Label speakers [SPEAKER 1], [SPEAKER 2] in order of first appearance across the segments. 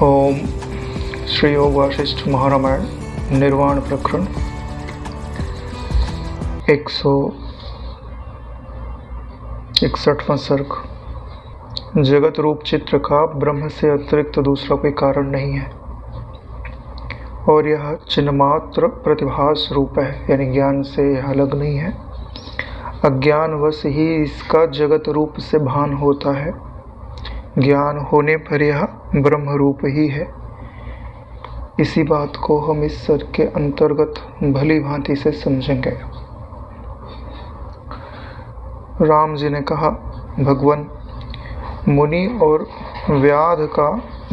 [SPEAKER 1] ओम श्री योग वासिष्ठ महारामायण निर्वाण प्रकरण 161वां सर्ग। जगत रूप चित्र का ब्रह्म से अतिरिक्त दूसरा कोई कारण नहीं है और यह चिन्मात्र प्रतिभास रूप है, यानी ज्ञान से यह अलग नहीं है। अज्ञानवश ही इसका जगत रूप से भान होता है, ज्ञान होने पर यह ब्रह्म रूप ही है। इसी बात को हम इस सर्ग के अंतर्गत भली भांति से समझेंगे। राम जी ने कहा, भगवान, मुनि और व्याध का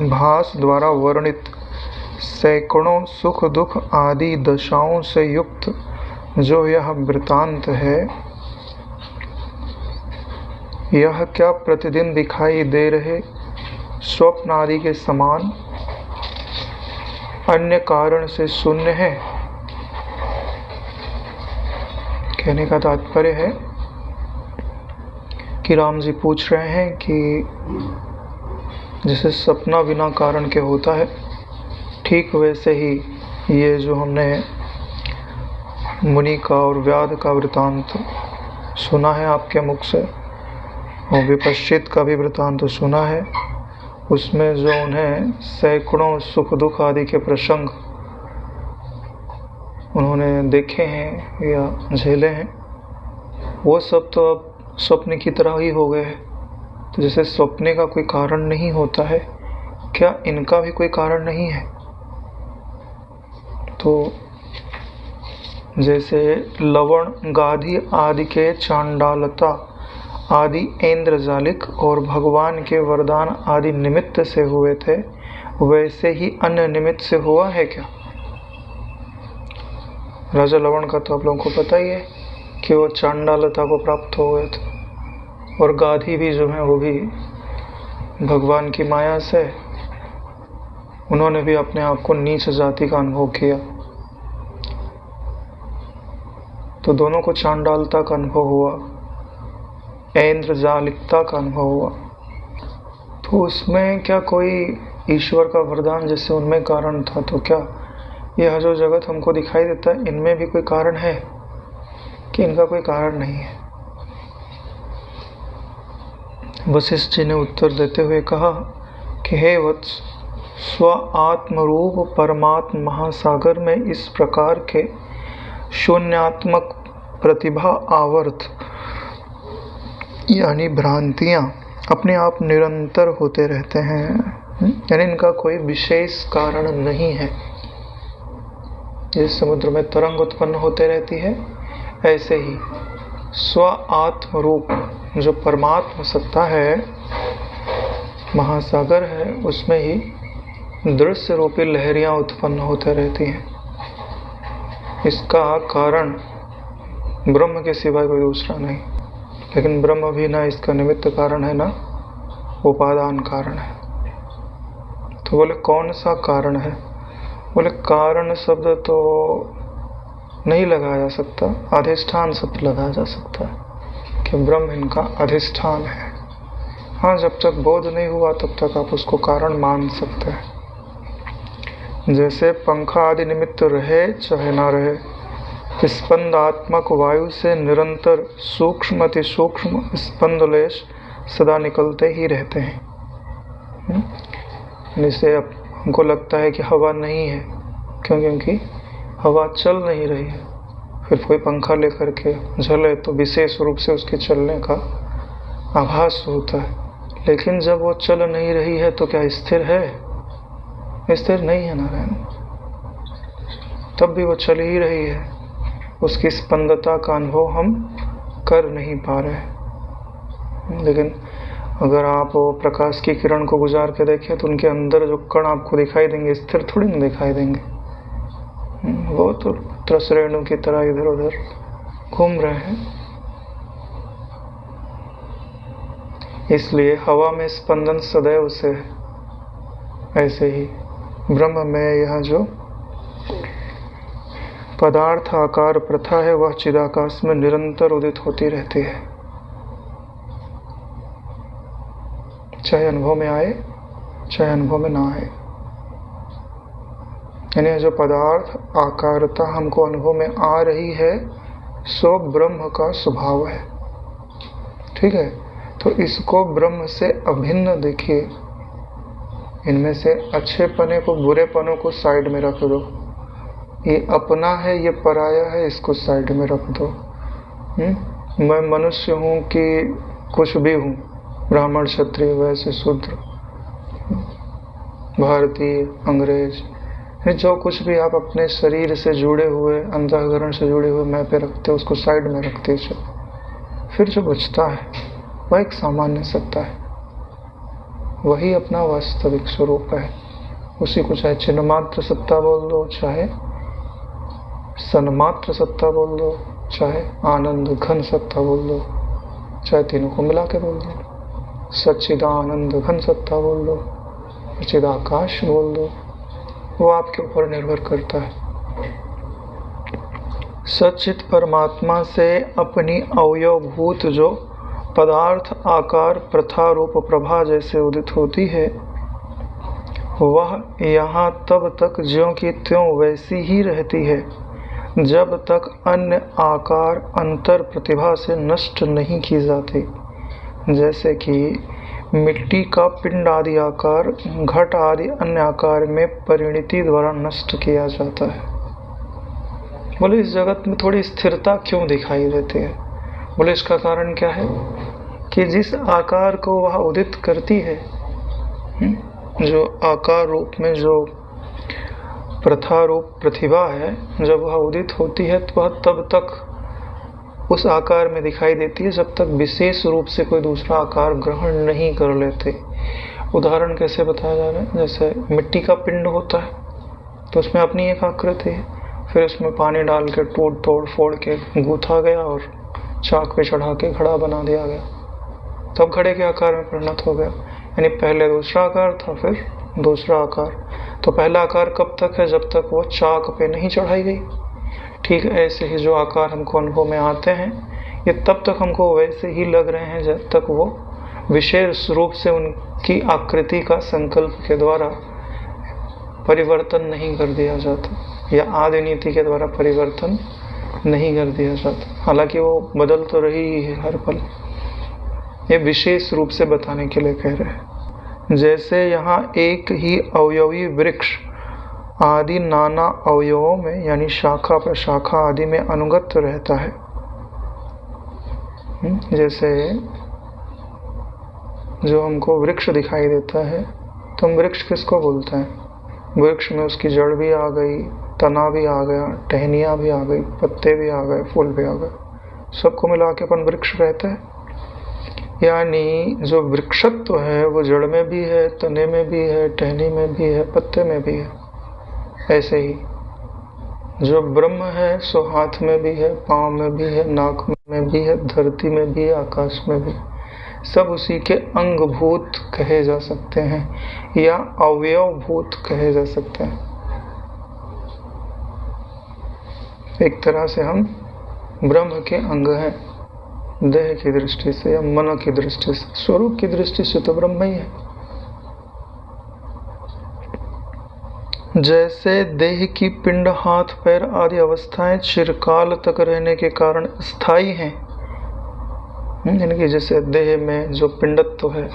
[SPEAKER 1] भास द्वारा वर्णित सैकड़ों सुख दुख आदि दशाओं से युक्त जो यह वृतांत है, यह क्या प्रतिदिन दिखाई दे रहे स्वप्न आदि के समान अन्य कारण से शून्य है। कहने का तात्पर्य है कि राम जी पूछ रहे हैं कि जैसे सपना बिना कारण के होता है, ठीक वैसे ही ये जो हमने मुनि का और व्याध का वृतांत सुना है आपके मुख से, और विपश्चित का भी वृतांत सुना है, उसमें जो उन्हें सैकड़ों सुख दुख आदि के प्रसंग उन्होंने देखे हैं या झेले हैं, वो सब तो अब स्वप्न की तरह ही हो गए हैं। तो जैसे स्वप्न का कोई कारण नहीं होता है, क्या इनका भी कोई कारण नहीं है? तो जैसे लवण गाधी आदि के चांडालता आदि इंद्रजालिक और भगवान के वरदान आदि निमित्त से हुए थे, वैसे ही अन्य निमित्त से हुआ है क्या? राजा लवण का तो आप लोगों को पता ही है कि वो चांडालता को प्राप्त हो गए थे, और गाधी भी जो है वो भी भगवान की माया से उन्होंने भी अपने आप को नीच जाति का अनुभव किया। तो दोनों को चांडालता का अनुभव हुआ, इंद्रजालिकता का अनुभव हुआ। तो उसमें क्या कोई ईश्वर का वरदान जैसे उनमें कारण था, तो क्या यह जो जगत हमको दिखाई देता है इनमें भी कोई कारण है कि इनका कोई कारण नहीं है? वशिष्ठ जी ने उत्तर देते हुए कहा कि हे वत्स, स्व आत्मरूप परमात्म महासागर में इस प्रकार के शून्यात्मक प्रतिभा आवर्त यानी भ्रांतियां अपने आप निरंतर होते रहते हैं, यानी इनका कोई विशेष कारण नहीं है। जिस समुद्र में तरंग उत्पन्न होते रहती है, ऐसे ही स्व आत्म रूप जो परमात्मा सत्ता है, महासागर है, उसमें ही दृश्य रूपी लहरियां उत्पन्न होते रहती हैं। इसका कारण ब्रह्म के सिवाय कोई दूसरा नहीं, लेकिन ब्रह्म भी ना इसका निमित्त कारण है, ना उपादान कारण है। तो बोले कौन सा कारण है? बोले कारण शब्द तो नहीं लगाया जा सकता, अधिष्ठान शब्द लगाया जा सकता है कि ब्रह्म इनका अधिष्ठान है। हाँ, जब तक बोध नहीं हुआ तब तक आप उसको कारण मान सकते हैं। जैसे पंखा आदि निमित्त रहे चाहे ना रहे, स्पंदात्मक वायु से निरंतर सूक्ष्म अति सूक्ष्म स्पंदलेश सदा निकलते ही रहते हैं। जिससे अब हमको लगता है कि हवा नहीं है, क्योंकि हवा चल नहीं रही है। फिर कोई पंखा लेकर के झले तो विशेष रूप से उसके चलने का आभास होता है, लेकिन जब वो चल नहीं रही है तो क्या स्थिर है? स्थिर नहीं है नारायण। तब भी वो चल ही रही है, उसकी स्पंदता का अनुभव हम कर नहीं पा रहे। लेकिन अगर आप प्रकाश की किरण को गुजार के देखें तो उनके अंदर जो कण आपको दिखाई देंगे, स्थिर थोड़ी ना दिखाई देंगे। वो तो त्रस रेणु की तरह इधर उधर घूम रहे हैं। इसलिए हवा में स्पंदन सदैव से है, ऐसे ही ब्रह्म में यह जो पदार्थ आकार प्रथा है, वह चिदाकाश में निरंतर उदित होती रहती है, चाहे अनुभव में आए चाहे अनुभव में ना आए। यानी जो पदार्थ आकारता हमको अनुभव में आ रही है सो ब्रह्म का स्वभाव है। ठीक है, तो इसको ब्रह्म से अभिन्न देखिए। इनमें से अच्छे पने को, बुरे पनों को साइड में रख दो। ये अपना है, ये पराया है, इसको साइड में रख दो। मैं मनुष्य हूँ कि कुछ भी हूँ, ब्राह्मण, क्षत्रिय, वैश्य, शूद्र, भारतीय, अंग्रेज, जो कुछ भी आप अपने शरीर से जुड़े हुए, अंतःकरण से जुड़े हुए मैं पे रखते हो, उसको साइड में रखते चलो। फिर जो बचता है वह एक सामान्य सत्ता है, वही अपना वास्तविक स्वरूप है। उसी को चाहे चिन्हमात्र सत्ता बोल दो, चाहे सन्मात्र सत्ता बोल दो, चाहे आनंद घन सत्ता बोल दो, चाहे तीनों को मिला के बोल दो। सच्चिदानंद घन सत्ता बोल दो, चिदाकाश बोल दो, वो आपके ऊपर निर्भर करता है। सच्चित परमात्मा से अपनी अवयवभूत जो पदार्थ, आकार, प्रथा, रूप, प्रभा जैसे उदित होती है, वह यहाँ तब तक ज्यों की त्यों वैसी ही रहती है जब तक अन्य आकार अंतर प्रतिभा से नष्ट नहीं की जाती। जैसे कि मिट्टी का पिंड आदि आकार घट आदि अन्य आकार में परिणति द्वारा नष्ट किया जाता है। बोले इस जगत में थोड़ी स्थिरता क्यों दिखाई देती है? बोले इसका कारण क्या है कि जिस आकार को वह उदित करती है, जो आकार रूप में जो प्रथा रूप प्रतिभा है, जब वह उदित होती है तो वह तब तक उस आकार में दिखाई देती है जब तक विशेष रूप से कोई दूसरा आकार ग्रहण नहीं कर लेते। उदाहरण कैसे बताया जा रहा है? जैसे मिट्टी का पिंड होता है तो उसमें अपनी एक आकृति है, फिर उसमें पानी डाल के तोड़ फोड़ के गूथा गया और चाक पे चढ़ा के घड़ा बना दिया गया, तब घड़े के आकार में परिणत हो गया। यानी पहले दूसरा आकार था, फिर दूसरा आकार। तो पहला आकार कब तक है? जब तक वो चाक पे नहीं चढ़ाई गई। ठीक ऐसे ही जो आकार हमको अनुभव में आते हैं, ये तब तक हमको वैसे ही लग रहे हैं जब तक वो विशेष रूप से उनकी आकृति का संकल्प के द्वारा परिवर्तन नहीं कर दिया जाता, या आदि नीति के द्वारा परिवर्तन नहीं कर दिया जाता। हालांकि वो बदल तो रही ही है हर पल, ये विशेष रूप से बताने के लिए कह रहे हैं। जैसे यहाँ एक ही अवयवी वृक्ष आदि नाना अवयवों में यानी शाखा प्रशाखा आदि में अनुगत रहता है। जैसे जो हमको वृक्ष दिखाई देता है तो हम वृक्ष किसको बोलते हैं? वृक्ष में उसकी जड़ भी आ गई, तना भी आ गया, टहनियाँ भी आ गई, पत्ते भी आ गए, फूल भी आ गए, सबको मिला के अपन वृक्ष कहते हैं। यानी जो वृक्षत्व है वो जड़ में भी है, तने में भी है, टहनी में भी है, पत्ते में भी है। ऐसे ही जो ब्रह्म है सो हाथ में भी है, पाँव में भी है, नाक में भी है, धरती में भी है, आकाश में भी, सब उसी के अंगभूत कहे जा सकते हैं या अवयवभूत कहे जा सकते हैं। एक तरह से हम ब्रह्म के अंग हैं, देह की दृष्टि से या मन की दृष्टि से। स्वरूप की दृष्टि से तो ब्रह्म ही है। जैसे देह की पिंड, हाथ, पैर आदि अवस्थाएं चिरकाल तक रहने के कारण स्थायी हैं, यानी कि जैसे देह में जो पिंडत्व है,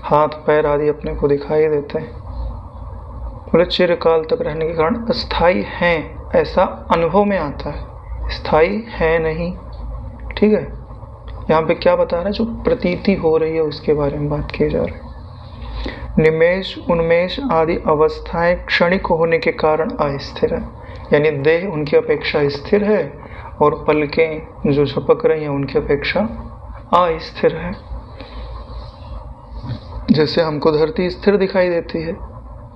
[SPEAKER 1] हाथ पैर आदि अपने को दिखाई देते हैं, बोले चिरकाल तक रहने के कारण स्थायी हैं, ऐसा अनुभव में आता है, स्थायी है नहीं। ठीक है, यहाँ पे क्या बता रहा है? जो प्रतीति हो रही है उसके बारे में बात की जा रही है। निमेष उन्मेष आदि अवस्थाएं क्षणिक होने के कारण अस्थिर है, यानी देह उनकी अपेक्षा स्थिर है और पलकें जो झपक रही हैं उनकी अपेक्षा अस्थिर है। जैसे हमको धरती स्थिर दिखाई देती है,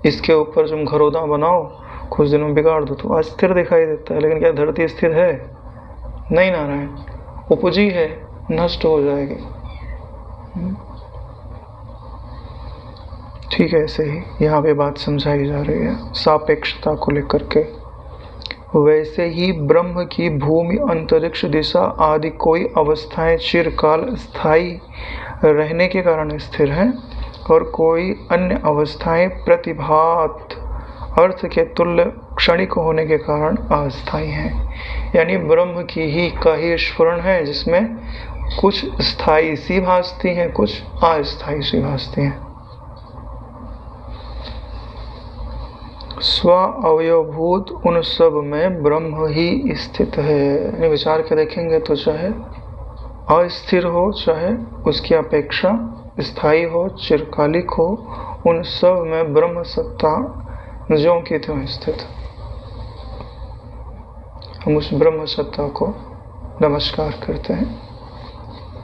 [SPEAKER 1] इसके ऊपर तुम घरौदा बनाओ, कुछ दिनों में बिगाड़ दो तो अस्थिर दिखाई देता है। लेकिन क्या धरती स्थिर है? नहीं नारायण, उपजी है, नष्ट हो जाएगी। ठीक है, ऐसे ही यहाँ पे बात समझाई जा रही है सापेक्षता को लेकर के। वैसे ही ब्रह्म की भूमि, अंतरिक्ष, दिशा आदि कोई अवस्थाएं चिरकाल स्थायी रहने के कारण स्थिर हैं और कोई अन्य अवस्थाएं प्रतिभात अर्थ के तुल्य क्षणिक होने के कारण अस्थायी हैं। यानी ब्रह्म की ही का ही स्फुरण है जिसमें कुछ स्थायी सी भासती हैं, कुछ अस्थायी सी भासती हैं। स्व अवयवभूत उन सब में ब्रह्म ही स्थित है। यानी विचार के देखेंगे तो चाहे अस्थिर हो, चाहे उसकी अपेक्षा स्थायी हो, चिरकालिक हो, उन सब में ब्रह्म सत्ता ज्यों की त्यों स्थित। हम उस ब्रह्म सत्ता को नमस्कार करते हैं,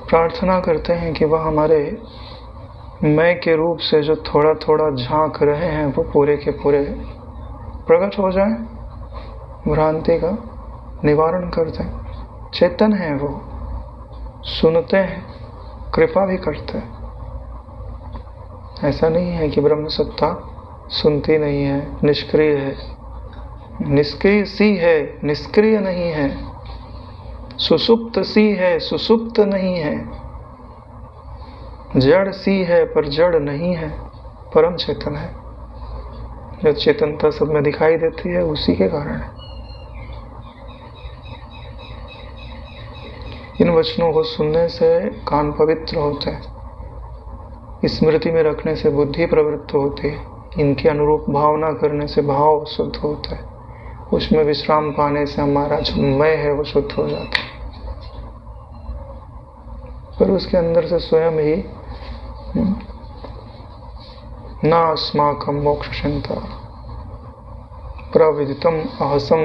[SPEAKER 1] प्रार्थना करते हैं कि वह हमारे मैं के रूप से जो थोड़ा थोड़ा झांक रहे हैं वो पूरे के पूरे प्रकट हो जाए, भ्रांति का निवारण कर दें। चेतन है वो, सुनते हैं, कृपा भी करते हैं। ऐसा नहीं है कि ब्रह्म सत्ता सुनती नहीं है, निष्क्रिय है। निष्क्रिय सी है, निष्क्रिय नहीं है। सुसुप्त सी है, सुसुप्त नहीं है। जड़ सी है पर जड़ नहीं है, परम चेतन है। जो चेतनता सब में दिखाई देती है उसी के कारण है। इन वचनों को सुनने से कान पवित्र होते हैं, स्मृति में रखने से बुद्धि प्रवृत्त होती है, इनके अनुरूप भावना करने से भाव शुद्ध होता है, उसमें विश्राम पाने से हमारा जो मैं है वो शुद्ध हो जाता है। पर उसके अंदर से स्वयं ही न अस्माकं मोक्ष चिंता प्रविदितम अहसम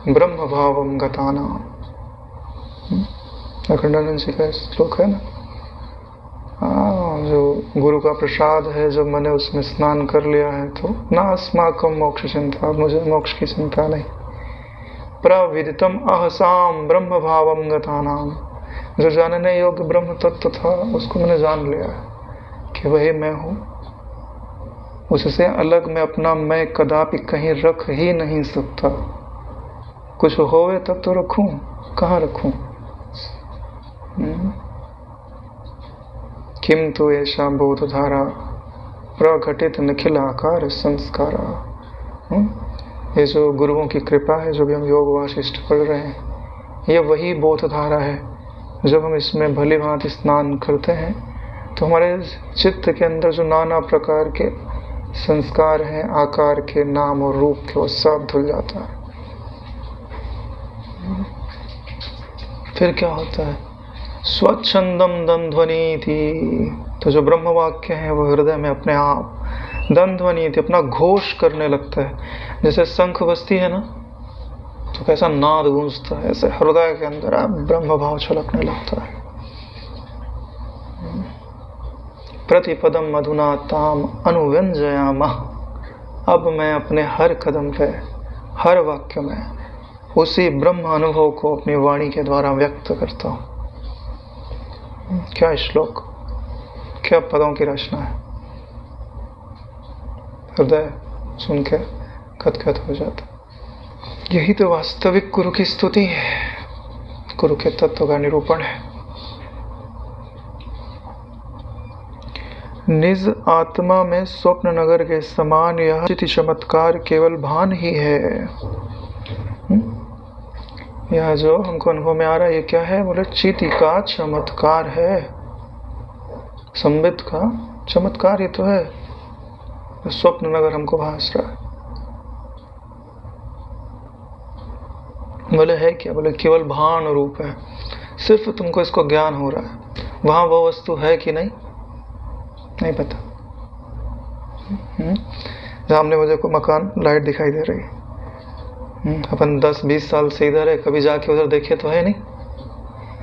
[SPEAKER 1] ब्रह्म भावम गतानाम। अखंडानंद जी का श्लोक है ना। जो गुरु का प्रसाद है, जब मैंने उसमें स्नान कर लिया है तो ना अस्माकं मोक्ष चिंता, मुझे मोक्ष की चिंता नहीं। प्रविदितम अहसाम ब्रह्म भावम गतानाम, जो जानने योग्य ब्रह्म तत्व था उसको मैंने जान लिया है कि वही मैं हूँ। उससे अलग मैं अपना मैं कदापि कहीं रख ही नहीं सकता। कुछ होवे तब तो रखूं, कहाँ रखूं? किंतु ऐसा बोधधारा प्रघटित निखिल आकार संस्कारा। ये जो गुरुओं की कृपा है, जो भी हम योग वासिष्ठ पढ़ रहे हैं, ये वही बोधधारा है। जब हम इसमें भली भांति स्नान करते हैं तो हमारे चित्त के अंदर जो नाना प्रकार के संस्कार हैं, आकार के, नाम और रूप के, वो सब धुल जाता है। फिर क्या होता है? स्वच्छंदम दंध्वनि थी, तो जो ब्रह्म वाक्य है वो हृदय में अपने आप दंध्वनि थी, अपना घोष करने लगता है। जैसे शंख बजती है ना, तो कैसा नाद गूंजता है, ऐसे हृदय के अंदर आप ब्रह्म भाव छलकने लगता है। प्रतिपदम मधुना ताम अनुव्यंजयामः। अब मैं अपने हर कदम पे, हर वाक्य में उसी ब्रह्म अनुभव को अपनी वाणी के द्वारा व्यक्त करता हूँ। क्या श्लोक, क्या पदों की रचना है। हृदय सुन के गदगद हो जाता। यही तो वास्तविक गुरु की स्तुति है, गुरु के तत्व का निरूपण है। निज आत्मा में स्वप्न नगर के समान यह चिति चमत्कार केवल भान ही है। यह जो हमको अनुभव में आ रहा है, ये क्या है? बोले चिति का चमत्कार है, संबित का चमत्कार ये तो है। स्वप्न नगर हमको भास रहा है। बोले है क्या? बोले केवल भान रूप है, सिर्फ तुमको इसको ज्ञान हो रहा है। वहां वो वस्तु है कि नहीं पता। सामने मुझे को मकान, लाइट दिखाई दे रही है। अपन 10-20 साल से इधर है, कभी जाके उधर देखे तो है नहीं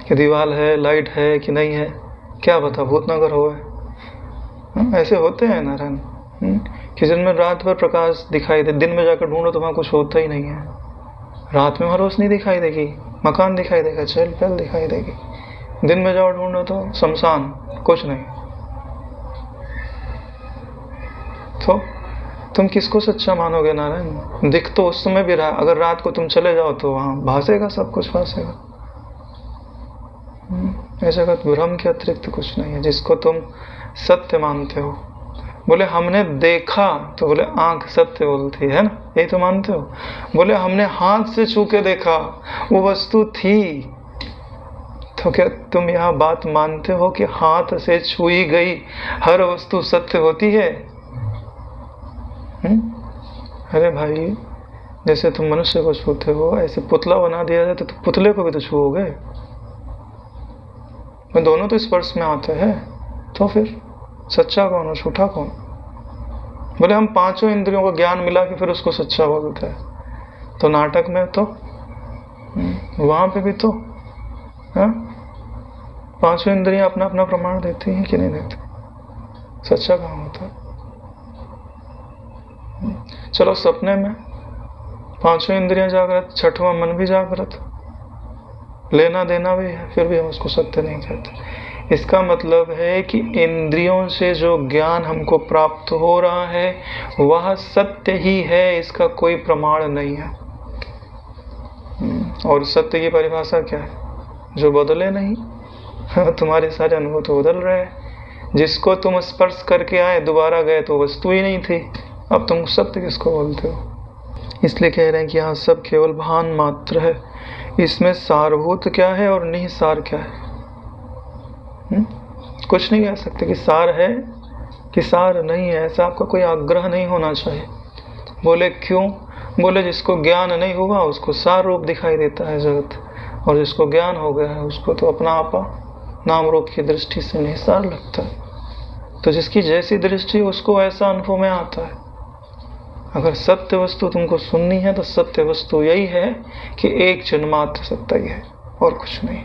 [SPEAKER 1] कि दीवार है, लाइट है कि नहीं है। क्या बता भूतनगर हो है। ऐसे होते हैं नारायण कि जिनमें रात भर प्रकाश दिखाई दे, दिन में जाकर ढूंढो तो वहाँ कुछ होता ही नहीं है। रात में वहाँ रोशनी दिखाई देगी, मकान दिखाई देगा, चहल पहल दिखाई देगी। दिन में जाओ ढूंढो तो शमशान, कुछ नहीं। तो तुम किसको सच्चा मानोगे नारायण? दिख तो उस समय भी रहा, अगर रात को तुम चले जाओ तो वहां भासेगा, सब कुछ भासेगा। ऐसा भ्रम के अतिरिक्त कुछ नहीं है। जिसको तुम सत्य मानते हो बोले हमने देखा, तो बोले आंख सत्य बोलती है ना, यही तो मानते हो। बोले हमने हाथ से छू के देखा, वो वस्तु थी। तो क्या तुम यह बात मानते हो कि हाथ से छुई गई हर वस्तु सत्य होती है? अरे भाई, जैसे तुम मनुष्य को छूते हो, ऐसे पुतला बना दिया जाए तो पुतले को भी तो छूओगे। दोनों तो स्पर्श में आते हैं, तो फिर सच्चा कौन और झूठा कौन? बोले हम पांचों इंद्रियों को ज्ञान मिला के फिर उसको सच्चा बोलते हैं। तो नाटक में तो वहां पे भी तो पांचों इंद्रियां अपना अपना प्रमाण देती हैं कि नहीं देती? सच्चा कहाँ होता है? चलो सपने में पांचों इंद्रियां जागृत, छठवां मन भी जागृत, लेना देना भी है, फिर भी हम उसको सत्य नहीं कहते। इसका मतलब है कि इंद्रियों से जो ज्ञान हमको प्राप्त हो रहा है वह सत्य ही है, इसका कोई प्रमाण नहीं है। और सत्य की परिभाषा क्या है? जो बदले नहीं। तुम्हारे सारे अनुभव तो बदल रहे हैं। जिसको तुम स्पर्श करके आए, दोबारा गए तो वस्तु ही नहीं थी, अब तुम सत्य किसको बोलते हो? इसलिए कह रहे हैं कि यहाँ सब केवल भान मात्र है। इसमें सारभूत क्या है और निहिसार क्या है? कुछ नहीं कह सकते कि सार है कि सार नहीं है। ऐसा आपका कोई आग्रह नहीं होना चाहिए। बोले क्यों? बोले जिसको ज्ञान नहीं हुआ उसको सार रूप दिखाई देता है जगत, और जिसको ज्ञान हो गया है उसको तो अपना आपा नाम रूप की दृष्टि से निहिसार लगता है। तो जिसकी जैसी दृष्टि उसको ऐसा अनुभव में आता है। अगर सत्य वस्तु तुमको सुननी है तो सत्य वस्तु यही है कि एक जन्मात्र सत्ता ही है और कुछ नहीं।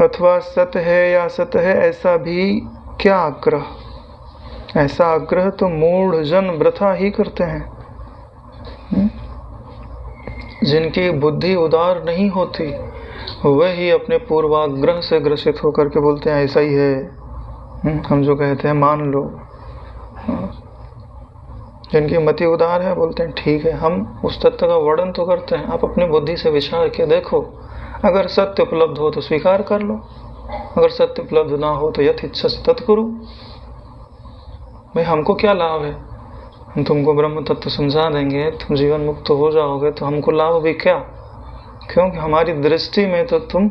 [SPEAKER 1] अथवा सत्य है या असत्य है, ऐसा भी क्या आग्रह? ऐसा आग्रह तो मूढ़ जन वृथा ही करते हैं। जिनकी बुद्धि उदार नहीं होती वह ही अपने पूर्वाग्रह से ग्रसित होकर के बोलते हैं ऐसा ही है। हम जो कहते हैं मान लो। जिनकी मति उदार है बोलते हैं ठीक है, हम उस तत्व का वर्णन तो करते हैं, आप अपनी बुद्धि से विचार के देखो। अगर सत्य उपलब्ध हो तो स्वीकार कर लो, अगर सत्य उपलब्ध ना हो तो यथ इच्छा से तत्करो। भाई हमको क्या लाभ है? हम तुमको ब्रह्म तत्व समझा देंगे, तुम जीवन मुक्त हो जाओगे, तो हमको लाभ भी क्या? क्योंकि हमारी दृष्टि में तो तुम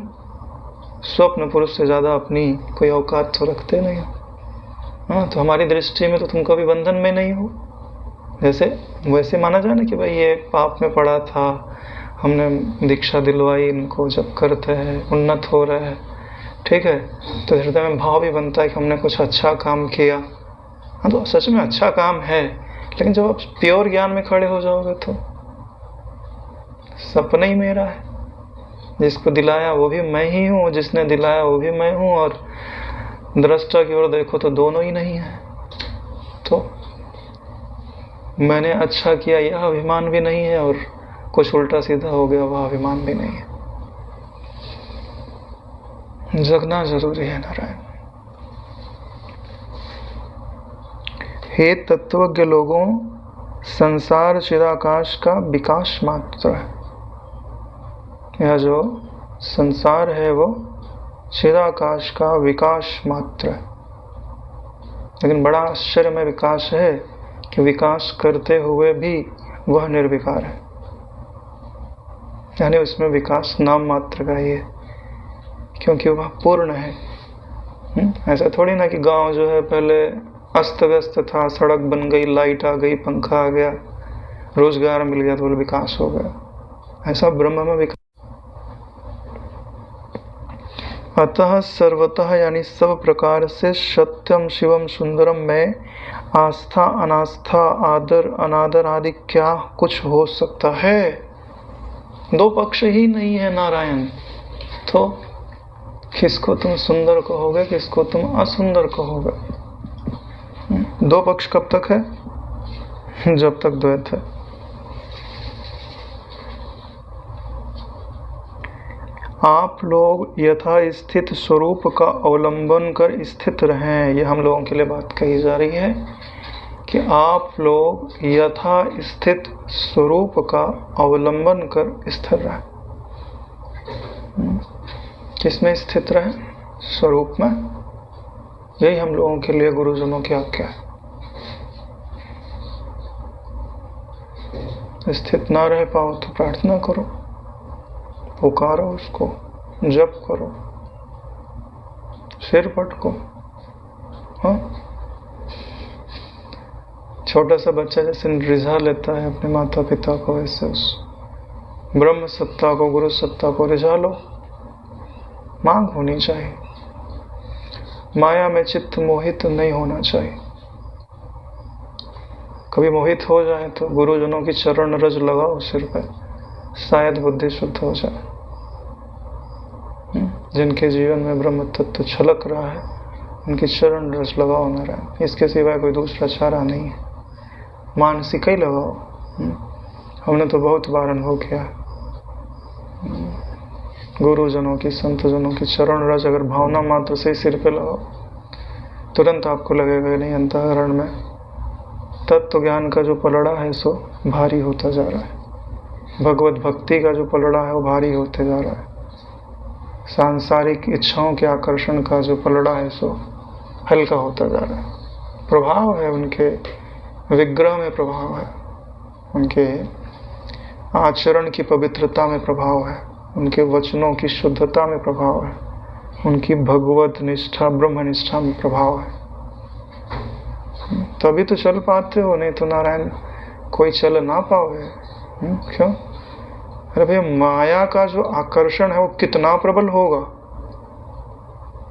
[SPEAKER 1] स्वप्न पुरुष से ज़्यादा अपनी कोई औकात तो रखते नहीं हो। तो हमारी दृष्टि में तो तुम कभी बंधन में नहीं हो। जैसे वैसे माना जाए ना कि भाई ये पाप में पड़ा था, हमने दीक्षा दिलवाई, इनको जब करते हैं उन्नत हो रहे हैं, ठीक है, तो हृदय में भाव भी बनता है कि हमने कुछ अच्छा काम किया। हाँ, तो सच में अच्छा काम है, लेकिन जब आप प्योर ज्ञान में खड़े हो जाओगे तो सपना ही मेरा है। जिसको दिलाया वो भी मैं ही हूँ, जिसने दिलाया वो भी मैं हूँ, और दृष्टा की ओर देखो तो दोनों ही नहीं है। तो मैंने अच्छा किया यह अभिमान भी नहीं है, और कुछ उल्टा सीधा हो गया वह अभिमान भी नहीं है। जगना जरूरी है नारायण। हे तत्वज्ञ लोगों, संसार चिदाकाश का विकास मात्र है। यह जो संसार है वो चिदाकाश का विकास मात्र है। लेकिन बड़ा आश्चर्यमय विकास है कि विकास करते हुए भी वह निर्विकार है, यानी उसमें विकास नाम मात्र का ही है, क्योंकि वह पूर्ण है। ऐसा थोड़ी ना कि गांव जो है पहले अस्त व्यस्त था, सड़क बन गई, लाइट आ गई, पंखा आ गया, रोजगार मिल गया तो विकास हो गया। ऐसा ब्रह्म में विकास। अतः सर्वतः यानी सब प्रकार से सत्यम शिवम सुंदरम में आस्था अनास्था आदर अनादर आदि क्या कुछ हो सकता है? दो पक्ष ही नहीं है नारायण। तो किसको तुम सुंदर कहोगे, किसको तुम असुंदर कहोगे? दो पक्ष कब तक है? जब तक द्वैत है। आप लोग यथा स्थित स्वरूप का अवलंबन कर स्थित रहें। यह हम लोगों के लिए बात कही जा रही है कि आप लोग यथा स्थित स्वरूप का अवलंबन कर स्थिर रहें। किसमें स्थित रहें? स्वरूप में। यही हम लोगों के लिए गुरुजनों की आज्ञा है। स्थित ना रह पाओ तो प्रार्थना करो, पुकारो उसको, जप करो, सिर पटको। हाँ, छोटा सा बच्चा जैसे रिझा लेता है अपने माता पिता को, वैसे उस ब्रह्म सत्ता को, गुरु सत्ता को रिझा लो। मांग होनी चाहिए, माया में चित्त मोहित नहीं होना चाहिए। कभी मोहित हो जाए तो गुरुजनों की चरण रज लगाओ सिर पे, शायद बुद्धि शुद्ध हो जाए। जिनके जीवन में ब्रह्म तत्व छलक रहा है, उनकी चरण रज लगाओ नारायण। इसके सिवाय कोई दूसरा चारा नहीं है। मानसिक ही लगाओ। हमने तो बहुत बार अनुभव किया है। गुरुजनों की, संतजनों की चरण रज अगर भावना मात्र से सिर पे लगाओ, तुरंत आपको लगेगा नहीं अंतःकरण में तत्व ज्ञान का जो पलड़ा है सो भारी होता जा रहा है। भगवत भक्ति का जो पलड़ा है वो भारी होते जा रहा है। सांसारिक इच्छाओं के आकर्षण का जो पलड़ा है सो हल्का होता जा रहा है। प्रभाव है उनके विग्रह में, प्रभाव है उनके आचरण की पवित्रता में, प्रभाव है उनके वचनों की शुद्धता में, प्रभाव है उनकी भगवत निष्ठा, ब्रह्म निष्ठा में प्रभाव है। तभी तो चल पाते हो, नहीं तो नारायण कोई चल ना पाओगे। क्यों? अरे भैया, माया का जो आकर्षण है वो कितना प्रबल होगा,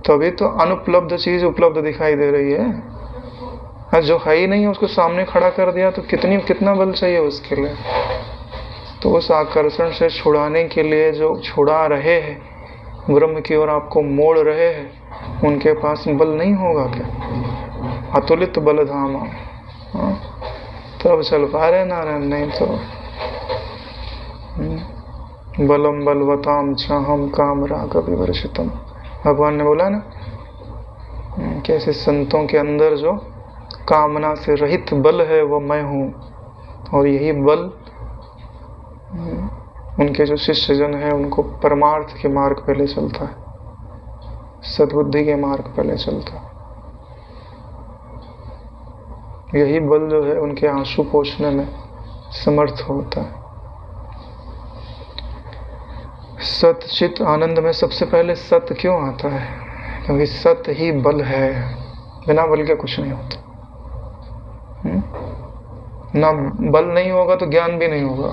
[SPEAKER 1] तभी तो अनुपलब्ध चीज उपलब्ध दिखाई दे रही है। जो है ही नहीं है उसको सामने खड़ा कर दिया तो कितना बल चाहिए उसके लिए। तो उस आकर्षण से छुड़ाने के लिए जो छुड़ा रहे हैं, ब्रह्म की ओर आपको मोड़ रहे हैं, उनके पास बल नहीं होगा क्या? अतुलित बल धामा, तब चल पा रहे नारायण, नहीं तो बलम बलवताम चाहम काम राग विवर्षितम। भगवान ने बोला ना कि ऐसे संतों के अंदर जो कामना से रहित बल है वो मैं हूँ, और यही बल उनके जो शिष्यजन है उनको परमार्थ के मार्ग पे ले चलता है, सद्बुद्धि के मार्ग पे ले चलता है। यही बल जो है उनके आंसू पोंछने में समर्थ होता है। सत चित आनंद में सबसे पहले सत्य क्यों आता है? क्योंकि सत्य ही बल है, बिना बल के कुछ नहीं होता। ना बल नहीं होगा तो ज्ञान भी नहीं होगा,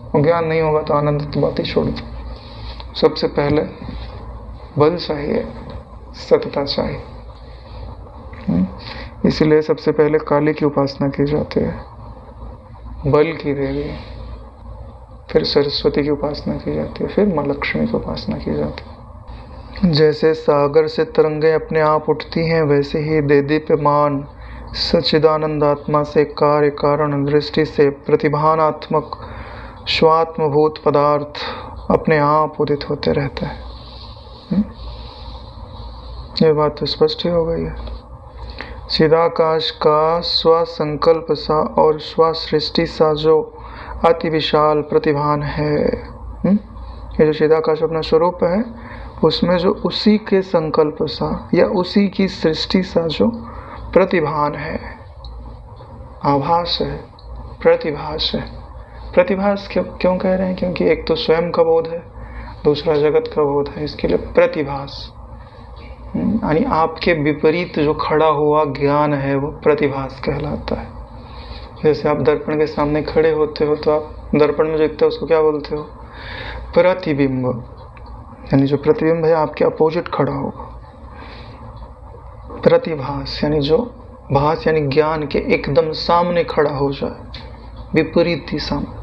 [SPEAKER 1] और ज्ञान नहीं होगा तो आनंद तो बात ही छोड़ दो। सबसे पहले बल चाहिए, सत्यता चाहिए। इसीलिए सबसे पहले काली की उपासना की जाती है, बल की देवी। फिर सरस्वती की उपासना की जाती है, फिर माँ लक्ष्मी की उपासना की जाती है। जैसे सागर से तरंगें अपने आप उठती हैं, वैसे ही देदीप्यमान सच्चिदानंद आत्मा से कार्य कारण दृष्टि से प्रतिभानात्मक स्वात्मभूत पदार्थ अपने आप उदित होते रहते हैं। ये बात तो स्पष्ट ही हो गई है। चिदाकाश का स्वसंकल्प सा और स्वसृष्टि सा जो अति विशाल प्रतिभान है, ये जो चिदाकाश अपना स्वरूप है, उसमें जो उसी के संकल्प सा या उसी की सृष्टि सा जो प्रतिभान है, आभास है, प्रतिभास है। प्रतिभास क्यों कह रहे हैं? क्योंकि एक तो स्वयं का बोध है, दूसरा जगत का बोध है, इसके लिए प्रतिभास। यानी आपके विपरीत जो खड़ा हुआ ज्ञान है वो प्रतिभास कहलाता है। जैसे आप दर्पण के सामने खड़े होते हो तो आप दर्पण में जो दिखता है उसको क्या बोलते हो? प्रतिबिंब। यानी जो प्रतिबिंब है आपके अपोजिट खड़ा होगा। प्रतिभास यानी जो भास यानी ज्ञान के एकदम सामने खड़ा हो जाए, विपरीत दिशा में,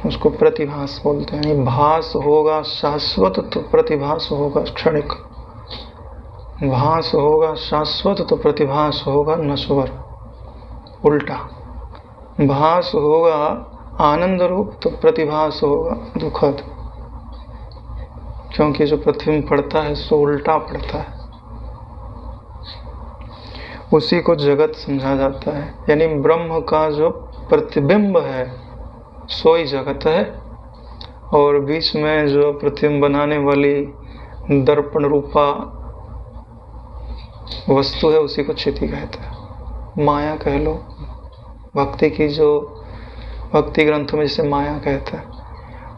[SPEAKER 1] उसको प्रतिभास बोलते हैं। यानी भास होगा शाश्वत तो प्रतिभास होगा क्षणिक, भास होगा शाश्वत तो प्रतिभास होगा नश्वर। उल्टा, भास होगा आनंद रूप तो प्रतिभास होगा दुखद। क्योंकि जो प्रतिबिंब पड़ता है सो उल्टा पड़ता है, उसी को जगत समझा जाता है। यानी ब्रह्म का जो प्रतिबिंब है सो ही जगत है, और बीच में जो प्रतिबिंब बनाने वाली दर्पण रूपा वस्तु है उसी को चित ही कहते हैं। माया कह लो, भक्ति की जो भक्ति ग्रंथों में जिसे माया कहते हैं,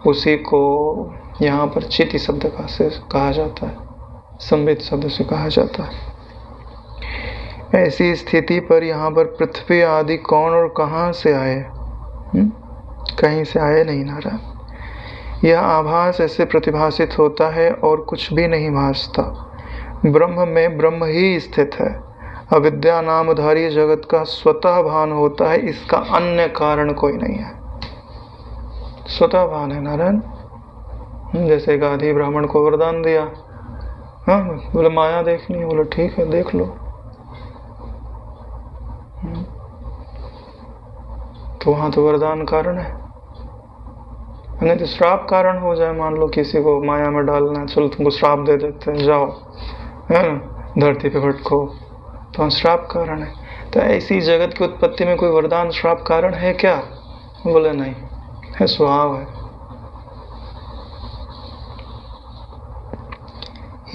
[SPEAKER 1] उसी को यहाँ पर चिति शब्द का से कहा जाता है, संबित शब्द से कहा जाता है। ऐसी स्थिति पर यहाँ पर पृथ्वी आदि कौन और कहाँ से आए? कहीं से आए नहीं नारायण। यह आभास ऐसे प्रतिभासित होता है और कुछ भी नहीं भासता। ब्रह्म में ब्रह्म ही स्थित है। अविद्या नामधारी जगत का स्वतः भान होता है, इसका अन्य कारण कोई नहीं है। स्वतः भान है नारायण। जैसे गाधी ब्राह्मण को वरदान दिया, हाँ बोले माया देखनी है, बोले ठीक है देख लो। तो वहां तो वरदान कारण है, नहीं तो श्राप कारण हो जाए। मान लो किसी को माया में डालना है, चलो तुमको श्राप दे देते हैं, जाओ है ना धरती पे भटको, तो श्राप कारण है। तो ऐसी जगत की उत्पत्ति में कोई वरदान श्राप कारण है क्या? बोले नहीं है, स्वभाव है।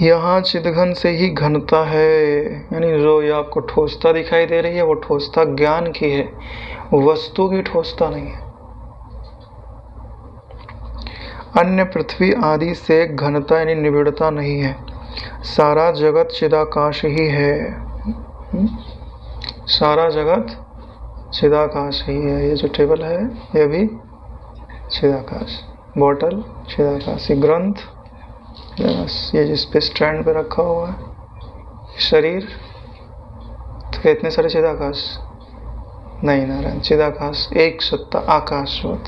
[SPEAKER 1] यहाँ चिदघन से ही घनता है, यानी जो ये आपको ठोसता दिखाई दे रही है वो ठोसता ज्ञान की है, वस्तु की ठोसता नहीं है। अन्य पृथ्वी आदि से घनता यानी निबिड़ता नहीं है। सारा जगत चिदाकाश ही है। सारा जगत चिदाकाश ही है। ये जो टेबल है ये भी चिदाकाश, बॉटल चिदाकाश, ये ग्रंथ ये जिस पे स्टैंड पे रखा हुआ है, शरीर, तो इतने सारे चिदाकाश नहीं नारायण। चिदाकाश एक सत्ता आकाशवत,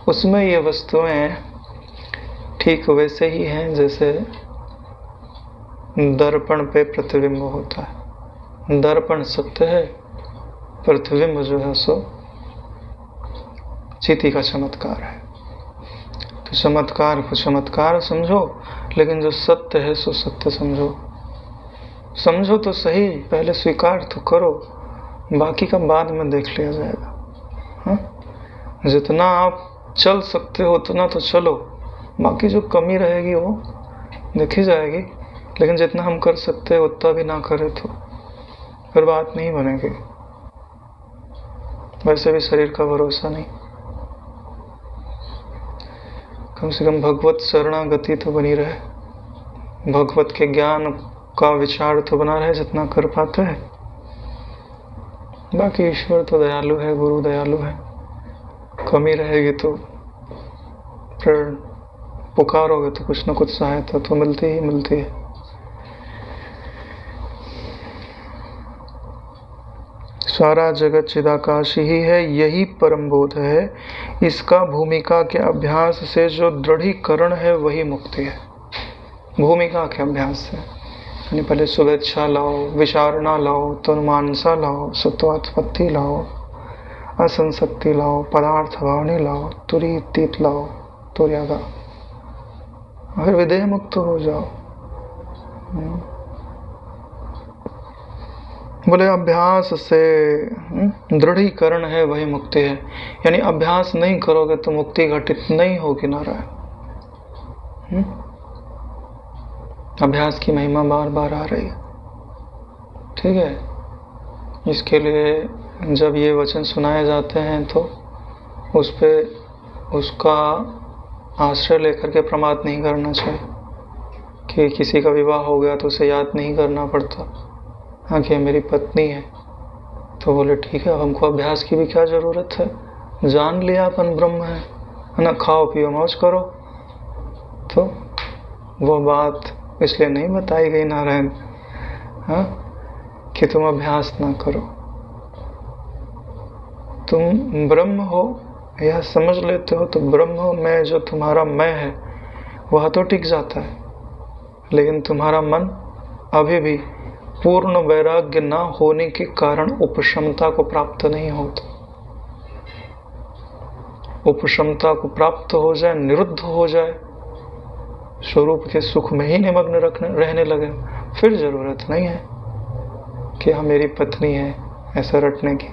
[SPEAKER 1] उसमें ये वस्तुएं ठीक वैसे ही हैं जैसे दर्पण पे प्रतिबिंब होता है। दर्पण सत्य है, प्रतिबिंब जो है सो चिति का चमत्कार है। तो चमत्कार को चमत्कार समझो, लेकिन जो सत्य है सो सत्य समझो। समझो तो सही, पहले स्वीकार तो करो, बाकी का बाद में देख लिया जाएगा। हाँ? जितना आप चल सकते हो उतना तो चलो, बाकी जो कमी रहेगी वो देखी जाएगी। लेकिन जितना हम कर सकते हैं उतना भी ना करें तो फिर बात नहीं बनेगी। वैसे भी शरीर का भरोसा नहीं, कम से कम भगवत शरणागति तो बनी रहे, भगवत के ज्ञान का विचार तो बना रहे जितना कर पाते हैं। बाकी ईश्वर तो दयालु है, गुरु दयालु है, कमी रहेगी तो फिर पुकारोगे तो कुछ न कुछ सहायता तो मिलती ही मिलती है। सारा जगत चिदाकाश ही है, यही परम बोध है। इसका भूमिका के अभ्यास से जो दृढ़ीकरण है वही मुक्ति है। भूमिका के अभ्यास से यानी पहले शुभेच्छा लाओ, विचारणा लाओ, तनुमानसा लाओ, सत्वात्पत्ति लाओ, असंशक्ति लाओ, पदार्थ भावनी लाओ, तुरी तीत लाओ, तुर्यागा, फिर विदेह मुक्त हो जाओ। बोले अभ्यास से दृढ़ीकरण है वही मुक्ति है। यानी अभ्यास नहीं करोगे तो मुक्ति घटित नहीं होगी नारायण। अभ्यास की महिमा बार बार आ रही है, ठीक है। इसके लिए जब ये वचन सुनाए जाते हैं तो उस पे उसका आश्रय लेकर के प्रमाद नहीं करना चाहिए कि किसी का विवाह हो गया तो उसे याद नहीं करना पड़ता, हाँ कि मेरी पत्नी है। तो बोले ठीक है, हमको अभ्यास की भी क्या ज़रूरत है, जान लिया अपन ब्रह्म है ना, खाओ पियो मौज करो। तो वो बात इसलिए नहीं बताई गई नारायण, हाँ, कि तुम अभ्यास ना करो। तुम ब्रह्म हो यह समझ लेते हो तो ब्रह्म में जो तुम्हारा मैं है वह तो टिक जाता है, लेकिन तुम्हारा मन अभी भी पूर्ण वैराग्य न होने के कारण उपशमता को प्राप्त नहीं होता। उपशमता को प्राप्त हो जाए, निरुद्ध हो जाए, स्वरूप के सुख में ही निमग्न रहने लगे, फिर जरूरत नहीं है कि हाँ मेरी पत्नी है ऐसा रटने की।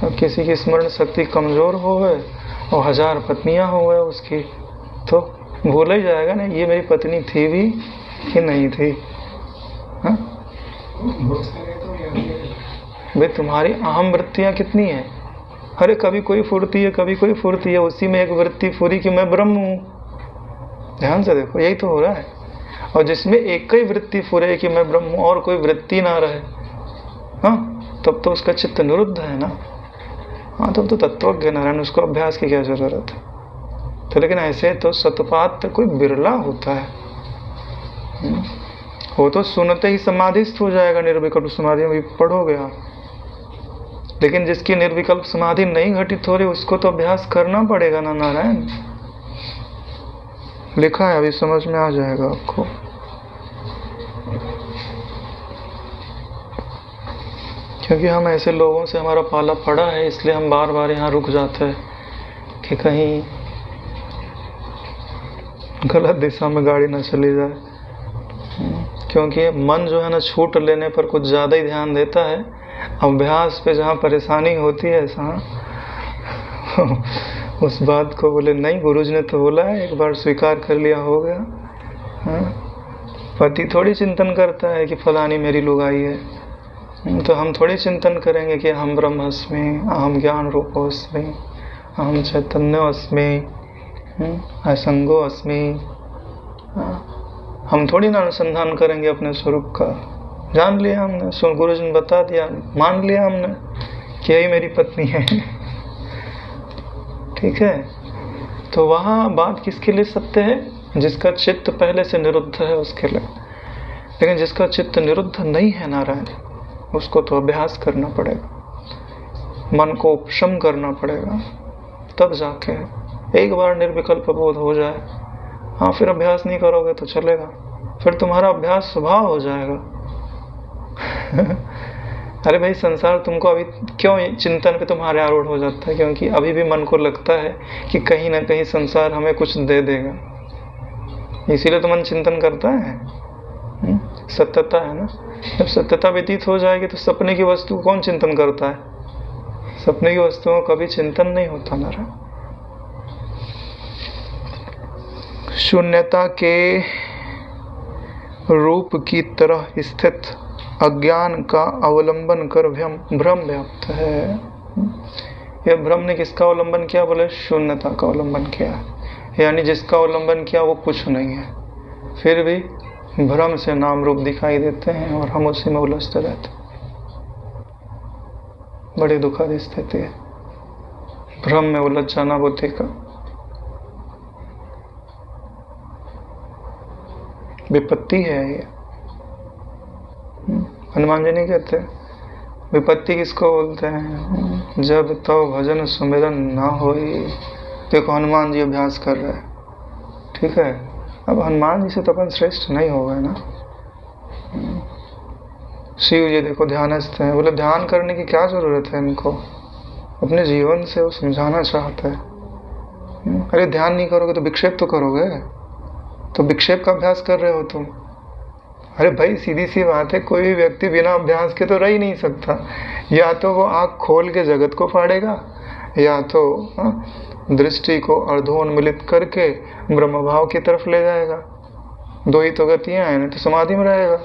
[SPEAKER 1] अब किसी की स्मरण शक्ति कमजोर हो गए और 1000 पत्नियां हो गए उसकी, तो भूल ही जाएगा ना ये मेरी पत्नी थी भी कि नहीं थी। हाँ भाई तुम्हारी अहम वृत्तियां कितनी है? अरे कभी कोई फुर्ती है, कभी कोई फुर्ती है, उसी में एक वृत्ति फुरी कि मैं ब्रह्म हूँ। ध्यान से देखो यही तो हो रहा है। और जिसमें एक ही वृत्ति फुरे कि मैं ब्रह्म हूँ और कोई वृत्ति ना रहे, हाँ तब तो उसका चित्त निरुद्ध है ना। हाँ तब तो तत्वज्ञ नारायण, उसको अभ्यास की क्या जरूरत है? तो लेकिन ऐसे तो सतपात्र कोई बिरला होता है। वो तो सुनते ही समाधिस्थ हो जाएगा, निर्विकल्प समाधि में पढ़ोगे आप। लेकिन जिसकी निर्विकल्प समाधि नहीं घटित हो रही उसको तो अभ्यास करना पड़ेगा ना नारायण। लिखा है, अभी समझ में आ जाएगा आपको। क्योंकि हम ऐसे लोगों से हमारा पाला पड़ा है, इसलिए हम बार बार यहाँ रुक जाते हैं कि कहीं गलत दिशा में गाड़ी न चली जाए। क्योंकि मन जो है ना छूट लेने पर कुछ ज़्यादा ही ध्यान देता है, अभ्यास पे जहाँ परेशानी होती है उस बात को बोले नहीं, गुरुजी ने तो बोला है, एक बार स्वीकार कर लिया हो गया। पति थोड़ी चिंतन करता है कि फलानी मेरी लुगाई है, तो हम थोड़ी चिंतन करेंगे कि हम ब्रह्मस्मि, अहम ज्ञान रूपोस्मि, अहम चैतन्योस्मि, असंगो अस्मि। हम थोड़ी ना अनुसंधान करेंगे अपने स्वरूप का। जान लिया हमने, सुन गुरुजी ने बता दिया, मान लिया हमने कि यही मेरी पत्नी है। ठीक है, तो वहाँ बात किसके लिए सत्य है? जिसका चित्त पहले से निरुद्ध है उसके लिए। लेकिन जिसका चित्त निरुद्ध नहीं है नारायण, उसको तो अभ्यास करना पड़ेगा, मन को उपशम करना पड़ेगा, तब जाके एक बार निर्विकल्प बोध हो जाए। हाँ फिर अभ्यास नहीं करोगे तो चलेगा, फिर तुम्हारा अभ्यास स्वभाव हो जाएगा। अरे भाई संसार तुमको अभी क्यों चिंतन पे तुम्हारे आरूढ़ हो जाता है? क्योंकि अभी भी मन को लगता है कि कहीं ना कहीं संसार हमें कुछ दे देगा, इसीलिए तो मन चिंतन करता है। सत्यता है ना, जब सत्यता व्यतीत हो जाएगी तो सपने की वस्तु कौन चिंतन करता है? सपने की वस्तुओं का कभी चिंतन नहीं होता ना। शून्यता के रूप की तरह स्थित अज्ञान का अवलंबन कर भ्रम व्याप्त है। यह भ्रम ने किसका अवलंबन किया? बोले शून्यता का अवलंबन किया, यानी जिसका अवलंबन किया वो कुछ नहीं है, फिर भी भ्रम से नाम रूप दिखाई देते हैं और हम उसी में उलझते रहते। बड़ी दुखद स्थिति है भ्रम में उलझ जाना बुद्धि का। विपत्ति है ये। हनुमान जी नहीं कहते विपत्ति किसको बोलते हैं? जब तो भजन सुमिरन ना होई। देखो हनुमान जी अभ्यास कर रहे हैं, ठीक है। अब हनुमान जी से तो अपन श्रेष्ठ नहीं हो गए ना। शिव जी देखो ध्यानस्थ हैं, बोले ध्यान करने की क्या जरूरत है इनको, अपने जीवन से वो समझाना चाहते हैं। अरे ध्यान नहीं करोगे तो विक्षेप तो करोगे, तो विक्षेप का अभ्यास कर रहे हो तुम। अरे भाई सीधी सी बात है, कोई भी व्यक्ति बिना अभ्यास के तो रह ही नहीं सकता। या तो वो आँख खोल के जगत को फाड़ेगा, या तो दृष्टि को अर्धोन्मिलित करके ब्रह्म भाव की तरफ ले जाएगा। दो ही तो गतियाँ हैं, तो समाधि में रहेगा।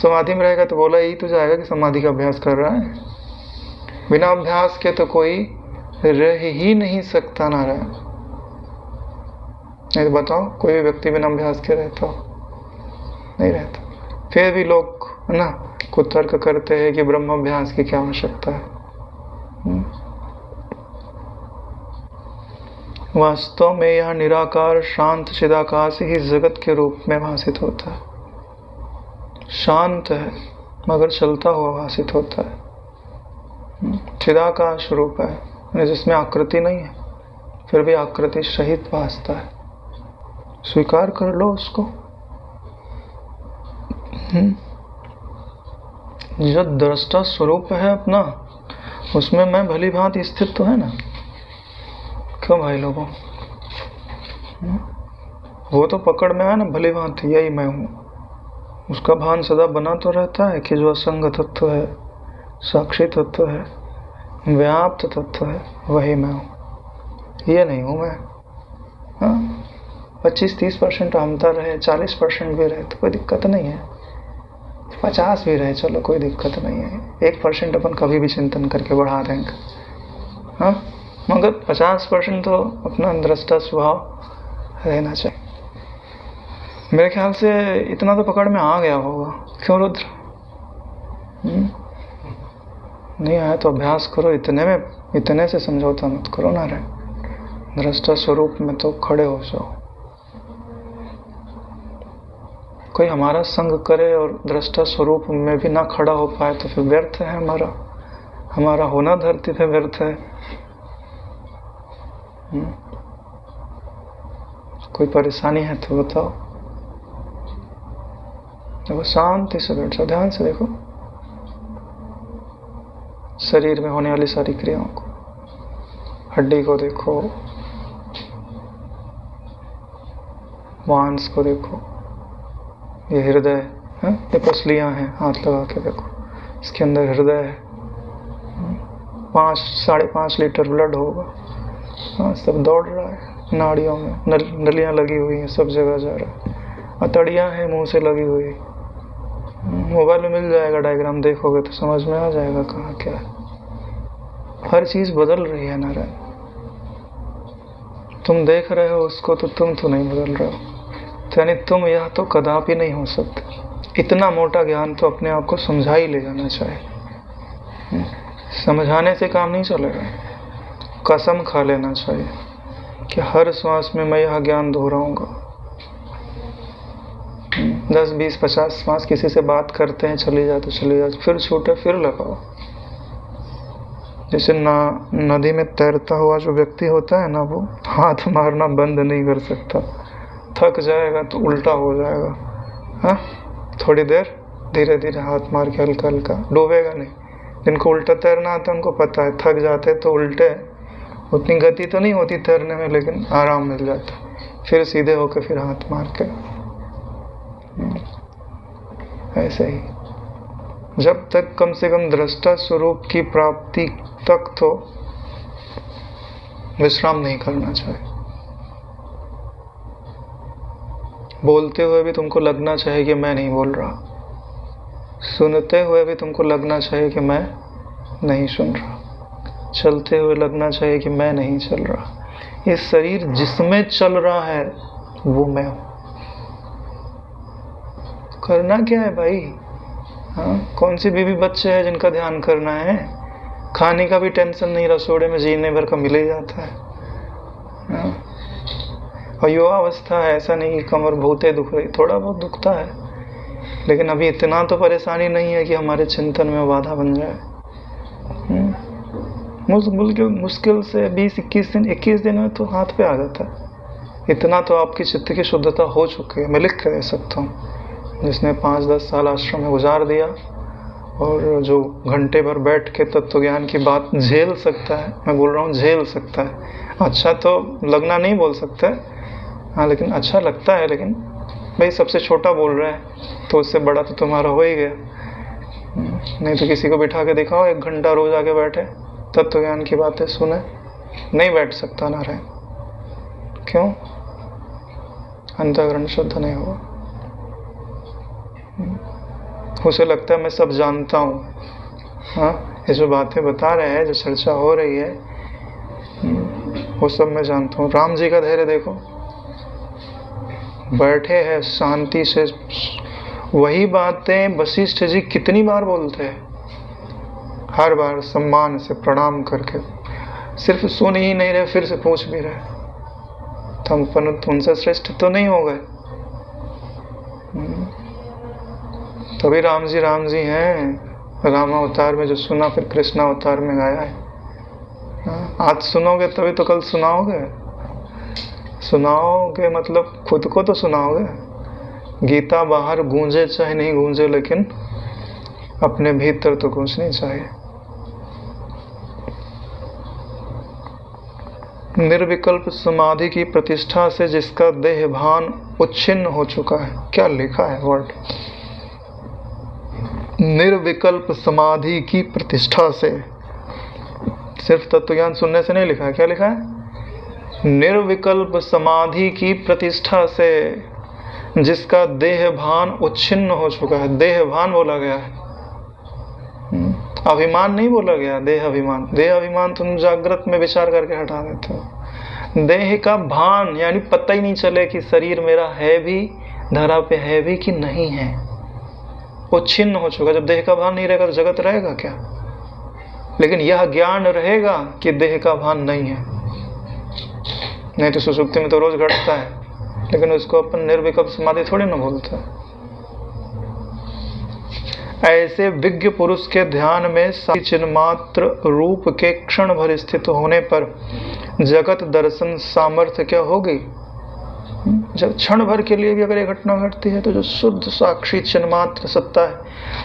[SPEAKER 1] समाधि में रहेगा तो बोला यही तो जाएगा कि समाधि का अभ्यास कर रहा है। बिना अभ्यास के तो कोई रह ही नहीं सकता ना रहे। नहीं तो बताओ कोई भी व्यक्ति बिना अभ्यास के रहता हो? नहीं रहता। फिर भी लोग ना कुतर्क करते हैं कि ब्रह्म अभ्यास की क्या आवश्यकता है। वास्तव में यह निराकार शांत चिदाकाश ही जगत के रूप में भासित होता है। शांत है मगर चलता हुआ भासित होता है। चिदाकाश रूप है जिसमें आकृति नहीं है, फिर भी आकृति सहित भासता है। स्वीकार कर लो उसको। जो दृष्टा स्वरूप है अपना, उसमें मैं भली भांति स्थित तो है ना। क्यों भाई लोगों, वो तो पकड़ में है ना भली भांति, यही मैं हूँ। उसका भान सदा बना तो रहता है कि जो असंग तत्व है, साक्षी तत्व है, व्याप्त तत्व है, वही मैं हूँ, ये नहीं हूँ मैं। 25-30% अहमता रहे, 40% भी रहे तो कोई दिक्कत नहीं है, 50 भी रहे चलो कोई दिक्कत नहीं है, 1% अपन कभी भी चिंतन करके बढ़ा देंगे, हाँ, मगर 50% तो अपना दृष्टा स्वभाव रहना चाहिए। मेरे ख्याल से इतना तो पकड़ में आ गया होगा, क्यों रुद्र? नहीं आया तो अभ्यास करो, इतने से समझौता मत करो ना रे, दृष्टा स्वरूप में तो खड़े हो जाओ। कोई हमारा संग करे और दृष्टा स्वरूप में भी ना खड़ा हो पाए तो फिर व्यर्थ है हमारा होना धरती पे व्यर्थ है। कोई परेशानी है तो बताओ। देखो शांति से बैठ जाओ, ध्यान से देखो शरीर में होने वाली सारी क्रियाओं को, हड्डी को देखो, मांस को देखो, ये हृदय है, ये पसलियां हैं, हाथ लगा के देखो, इसके अंदर हृदय है, 5-5.5 लीटर ब्लड होगा, हाँ, सब दौड़ रहा है, नाड़ियों में नलियां लगी हुई हैं, सब जगह जा रहा है, हथौड़ियां हैं मुंह से लगी हुई। मोबाइल में मिल जाएगा डायग्राम, देखोगे तो समझ में आ जाएगा कहाँ क्या है। हर चीज बदल रही है नारायण, तुम देख रहे हो उसको तो तुम तो नहीं बदल रहे हो, तो यानी तुम यह तो कदापि नहीं हो सकते। इतना मोटा ज्ञान तो अपने आप को समझा ही ले जाना चाहिए, समझाने से काम नहीं चलेगा, कसम खा लेना चाहिए कि हर श्वास में मैं यह ज्ञान दोहराऊंगा। 10, 20, 50 श्वास किसी से बात करते हैं, चली जाए तो चली जाए, फिर छूटे फिर लगाओ। जैसे नदी में तैरता हुआ जो व्यक्ति होता है ना, वो हाथ मारना बंद नहीं कर सकता, थक जाएगा तो उल्टा हो जाएगा, हाँ, थोड़ी देर धीरे धीरे हाथ मार के हल्का हल्का, डूबेगा नहीं। जिनको उल्टा तैरना आता है उनको पता है, थक जाते तो उल्टे, उतनी गति तो नहीं होती तैरने में लेकिन आराम मिल जाता, फिर सीधे होकर फिर हाथ मार के। ऐसे ही जब तक कम से कम दृष्टा स्वरूप की प्राप्ति तक तो विश्राम नहीं करना चाहिए। बोलते हुए भी तुमको लगना चाहिए कि मैं नहीं बोल रहा, सुनते हुए भी तुमको लगना चाहिए कि मैं नहीं सुन रहा, चलते हुए लगना चाहिए कि मैं नहीं चल रहा। ये शरीर जिसमें चल रहा है वो मैं हूं। करना क्या है भाई? हाँ, कौन सी बीवी बच्चे हैं जिनका ध्यान करना है? खाने का भी टेंशन नहीं, रसोड़े में जीने भर का मिल ही जाता है। हाँ, और युवावस्था है, ऐसा नहीं कि कमर बहुते दुख रही, थोड़ा बहुत दुखता है, लेकिन अभी इतना तो परेशानी नहीं है कि हमारे चिंतन में बाधा बन जाए। मुश्किल से 20-21 दिन, 21 दिन में तो हाथ पे आ जाता है। इतना तो आपकी चित्त की शुद्धता हो चुकी है, मैं लिख के दे सकता हूँ। जिसने 5-10 साल आश्रम में गुजार दिया और जो घंटे भर बैठ के तत्व ज्ञान की बात झेल सकता है, मैं बोल रहा हूँ झेल सकता है, अच्छा तो लगना नहीं बोल सकता है, हाँ, लेकिन अच्छा लगता है, लेकिन भाई सबसे छोटा बोल रहा है तो उससे बड़ा तो तुम्हारा हो ही गया। नहीं तो किसी को बिठा के दिखाओ, 1 घंटा रोज आके बैठे तत्व ज्ञान की बातें सुने, नहीं बैठ सकता नारायण। क्यों? अंतःकरण शुद्ध नहीं हुआ, उसे लगता है मैं सब जानता हूँ। हाँ, ये जो बातें बता रहे हैं, जो चर्चा हो रही है, वो सब मैं जानता हूँ। राम जी का धैर्य देखो, बैठे हैं शांति से, वही बातें वशिष्ठ जी कितनी बार बोलते हैं, हर बार सम्मान से प्रणाम करके, सिर्फ सुन ही नहीं रहे, फिर से पूछ भी रहे, तो हम उनसे श्रेष्ठ तो नहीं हो गए। तभी राम जी हैं। राम अवतार में जो सुना फिर कृष्ण अवतार में गाया है। आज सुनोगे तभी तो कल सुनाओगे मतलब खुद को तो सुनाओगे। गीता बाहर गूंजे चाहे नहीं गूंजे, लेकिन अपने भीतर तो गूंजनी चाहिए। निर्विकल्प समाधि की प्रतिष्ठा से जिसका देह भान उच्छिन्न हो चुका है। क्या लिखा है वर्ड? निर्विकल्प समाधि की प्रतिष्ठा से, सिर्फ तत्वज्ञान सुनने से नहीं लिखा है। क्या लिखा है? निर्विकल्प समाधि की प्रतिष्ठा से जिसका देह भान उच्छिन्न हो चुका है, देह भान बोला गया है, अभिमान नहीं बोला गया, देह अभिमान। देह अभिमान तुम जागृत में विचार करके हटा देते हो। देह का भान यानी पता ही नहीं चले कि शरीर मेरा है भी, धरा पे है भी कि नहीं है, उच्छिन्न हो चुका। जब देह का भान नहीं रहेगा तो जगत रहेगा क्या? लेकिन यह ज्ञान रहेगा कि देह का भान नहीं है। नहीं तो सुसुप्ति में तो रोज घटता है, लेकिन उसको अपन निर्विकल्प समाधि थोड़ी ना बोलता है। ऐसे विज्ञ पुरुष के ध्यान में चिन्मात्र रूप के क्षण भर स्थित होने पर जगत दर्शन सामर्थ्य क्या होगी? जब क्षण भर के लिए भी अगर ये घटना घटती है तो जो शुद्ध साक्षी चिन्मात्र सत्ता है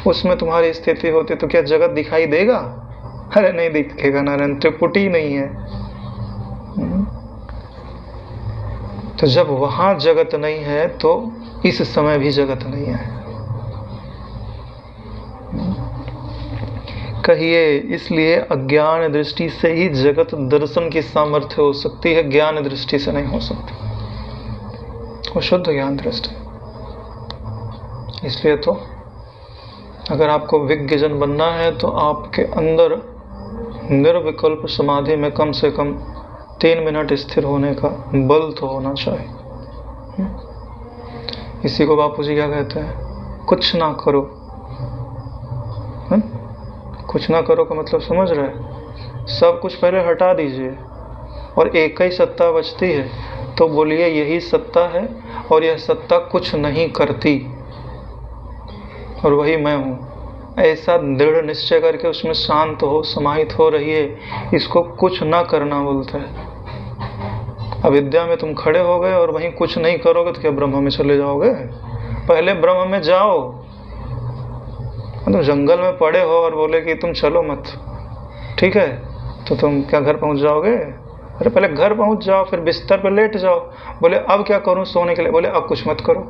[SPEAKER 1] उसमें तुम्हारी स्थिति होती तो क्या जगत दिखाई देगा? अरे नहीं दिखेगा नारायण, त्रिपुटी नहीं है। तो जब वहां जगत नहीं है तो इस समय भी जगत नहीं है। कहिए इसलिए अज्ञान दृष्टि से ही जगत दर्शन की सामर्थ्य हो सकती है, ज्ञान दृष्टि से नहीं हो सकती, वो शुद्ध ज्ञान दृष्टि। इसलिए तो अगर आपको विज्ञजन बनना है तो आपके अंदर निर्विकल्प समाधि में कम से कम 3 मिनट स्थिर होने का बल तो होना चाहिए। इसी को बापूजी क्या कहते हैं? कुछ ना करो। कुछ ना करो का मतलब समझ रहे हैं? सब कुछ पहले हटा दीजिए और एक ही सत्ता बचती है, तो बोलिए यही सत्ता है और यह सत्ता कुछ नहीं करती और वही मैं हूँ। ऐसा दृढ़ निश्चय करके उसमें शांत हो, समाहित हो रहिए। इसको कुछ ना करना बोलता है। अविद्या में तुम खड़े हो गए और वहीं कुछ नहीं करोगे तो क्या ब्रह्म में चले जाओगे? पहले ब्रह्म में जाओ। तुम जंगल में पड़े हो और बोले कि तुम चलो मत, ठीक है, तो तुम क्या घर पहुंच जाओगे? अरे पहले घर पहुंच जाओ, फिर बिस्तर पर लेट जाओ। बोले अब क्या करूं सोने के लिए? बोले अब कुछ मत करो।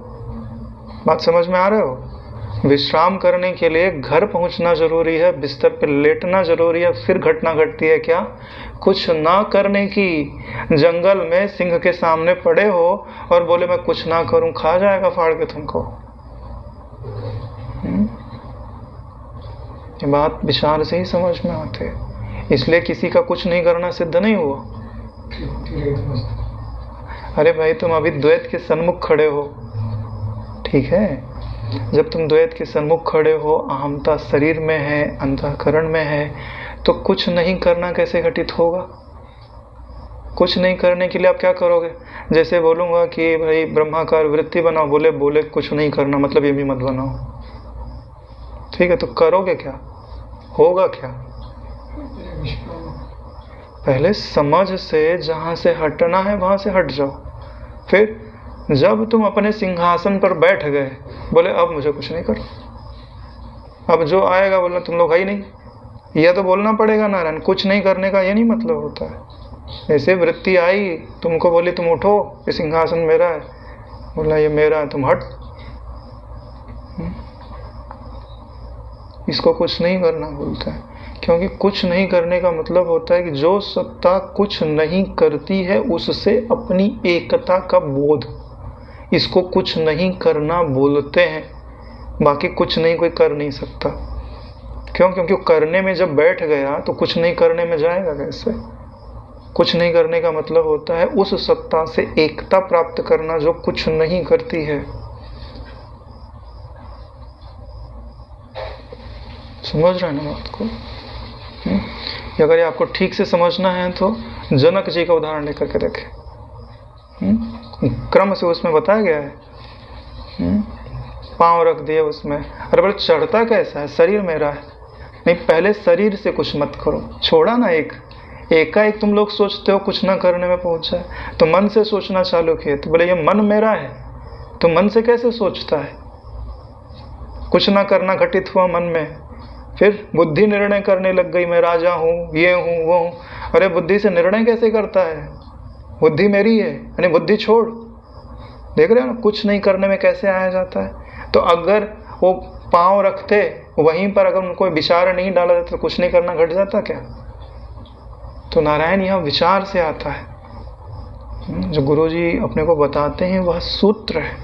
[SPEAKER 1] बात समझ में आ रहे हो? विश्राम करने के लिए घर पहुंचना जरूरी है, बिस्तर पर लेटना जरूरी है, फिर घटना घटती है क्या? कुछ ना करने की। जंगल में सिंह के सामने पड़े हो और बोले मैं कुछ ना करूं, खा जाएगा फाड़ के तुमको। ये बात विचार से ही समझ में आते है। इसलिए किसी का कुछ नहीं करना सिद्ध नहीं हुआ। अरे भाई तुम अभी द्वैत के सन्मुख खड़े हो, ठीक है? जब तुम द्वैत के सन्मुख खड़े हो, अहमता शरीर में है, अंतःकरण में है, तो कुछ नहीं करना कैसे घटित होगा? कुछ नहीं करने के लिए आप क्या करोगे? जैसे बोलूँगा कि भाई ब्रह्माकार वृत्ति बनाओ, बोले कुछ नहीं करना मतलब ये भी मत बनाओ, ठीक है? तो करोगे क्या? होगा क्या? पहले समझ से जहाँ से हटना है वहाँ से हट जाओ। फिर जब तुम अपने सिंहासन पर बैठ गए, बोले अब मुझे कुछ नहीं करो, अब जो आएगा बोलना तुम लोग है ही नहीं। यह तो बोलना पड़ेगा नारायण, कुछ नहीं करने का ये नहीं मतलब होता है। ऐसे वृत्ति आई तुमको, बोली तुम उठो, ये सिंहासन मेरा है, बोला ये मेरा है, तुम हट। इसको कुछ नहीं करना बोलता है, क्योंकि कुछ नहीं करने का मतलब होता है कि जो सत्ता कुछ नहीं करती है उससे अपनी एकता का बोध, इसको कुछ नहीं करना बोलते हैं। बाकी कुछ नहीं कोई कर नहीं सकता। क्यों? क्योंकि करने में जब बैठ गया तो कुछ नहीं करने में जाएगा कैसे? कुछ नहीं करने का मतलब होता है उस सत्ता से एकता प्राप्त करना जो कुछ नहीं करती है। समझ रहे हैं ना बात को? अगर ये आपको ठीक से समझना है तो जनक जी का उदाहरण लेकर के देखें। क्रम से उसमें बताया गया है। पांव रख दिए उसमें। अरे बोले चढ़ता कैसा है? शरीर मेरा है। नहीं, पहले शरीर से कुछ मत करो, छोड़ा ना। एकाएक तुम लोग सोचते हो कुछ ना करने में पहुंच जाए, तो मन से सोचना चालू किए तो बोले ये मन मेरा है। तो मन से कैसे सोचता है? कुछ ना करना घटित हुआ मन में, फिर बुद्धि निर्णय करने लग गई, मैं राजा हूँ, ये हूँ, वो हूँ। अरे बुद्धि से निर्णय कैसे करता है? बुद्धि मेरी है, यानी बुद्धि छोड़। देख रहे हो ना, कुछ नहीं करने में कैसे आया जाता है। तो अगर वो पांव रखते वहीं पर, अगर उनको विचार नहीं डाला जाता तो कुछ नहीं करना घट जाता क्या? तो नारायण यहाँ विचार से आता है। जो गुरुजी अपने को बताते हैं वह सूत्र है।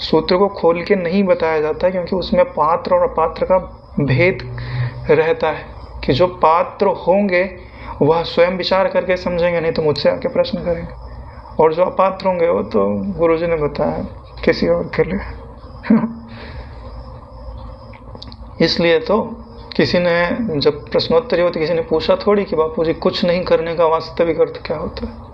[SPEAKER 1] सूत्र को खोल के नहीं बताया जाता क्योंकि उसमें पात्र और अपात्र का भेद रहता है कि जो पात्र होंगे वह स्वयं विचार करके समझेंगे, नहीं तो मुझसे आके प्रश्न करेंगे, और जो अपात्र होंगे वो तो गुरुजी ने बताया किसी और के लिए। इसलिए तो किसी ने जब प्रश्नोत्तरी होती किसी ने पूछा थोड़ी कि बापूजी कुछ नहीं करने का वास्तविक अर्थ क्या होता है।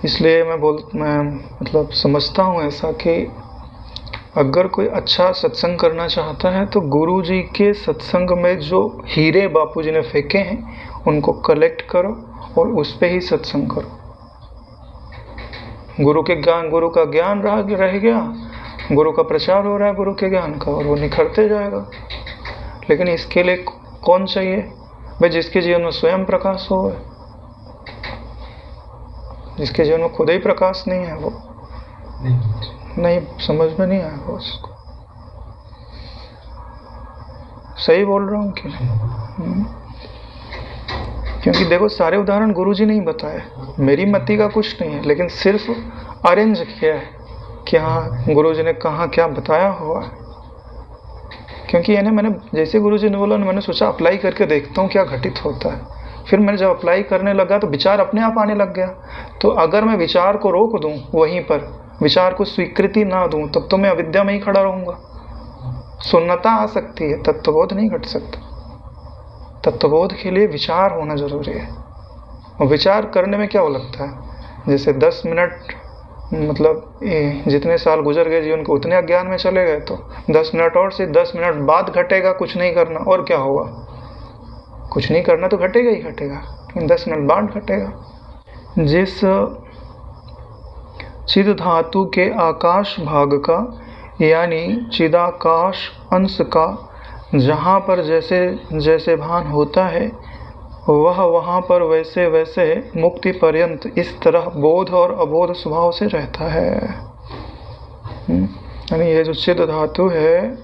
[SPEAKER 1] इसलिए मैं मतलब समझता हूँ ऐसा कि अगर कोई अच्छा सत्संग करना चाहता है तो गुरुजी के सत्संग में जो हीरे बापूजी ने फेंके हैं उनको कलेक्ट करो और उस पे ही सत्संग करो। गुरु का ज्ञान रह गया, गुरु का प्रचार हो रहा है गुरु के ज्ञान का, और वो निखरते जाएगा। लेकिन इसके लिए कौन चाहिए भाई? जिसके जीवन में स्वयं प्रकाश हो, जिसके जीवन में खुद ही प्रकाश नहीं है वो नहीं समझ में नहीं आएगा उसको। सही बोल रहा हूँ कि नहीं? क्योंकि देखो सारे उदाहरण गुरुजी नहीं बताए, मेरी मति का कुछ नहीं है, लेकिन सिर्फ अरेंज किया है कि हाँ गुरुजी ने कहाँ क्या बताया हुआ है। क्योंकि मैंने जैसे गुरुजी ने बोला मैंने सोचा अप्लाई करके देखता हूँ क्या घटित होता है। फिर मैंने जब अप्लाई करने लगा तो विचार अपने आप आने लग गया। तो अगर मैं विचार को रोक दूं, वहीं पर विचार को स्वीकृति ना दूं, तब तो मैं अविद्या में ही खड़ा रहूंगा। शून्यता आ सकती है, तत्वबोध नहीं घट सकता। तत्वबोध के लिए विचार होना जरूरी है। और विचार करने में क्या हो लगता है, जैसे 10 मिनट मतलब जितने साल गुजर गए जीवन को उतने अज्ञान में चले गए, तो 10 मिनट और से 10 मिनट बाद घटेगा कुछ नहीं करना, और क्या होगा? कुछ नहीं करना तो घटेगा ही घटेगा, लेकिन 10 मिनट बाद घटेगा। जिस चिद धातु के आकाश भाग का यानी चिदाकाश अंश का जहाँ पर जैसे जैसे भान होता है वह वहाँ पर वैसे वैसे मुक्ति पर्यंत इस तरह बोध और अबोध स्वभाव से रहता है। यानी ये जो चिद धातु है,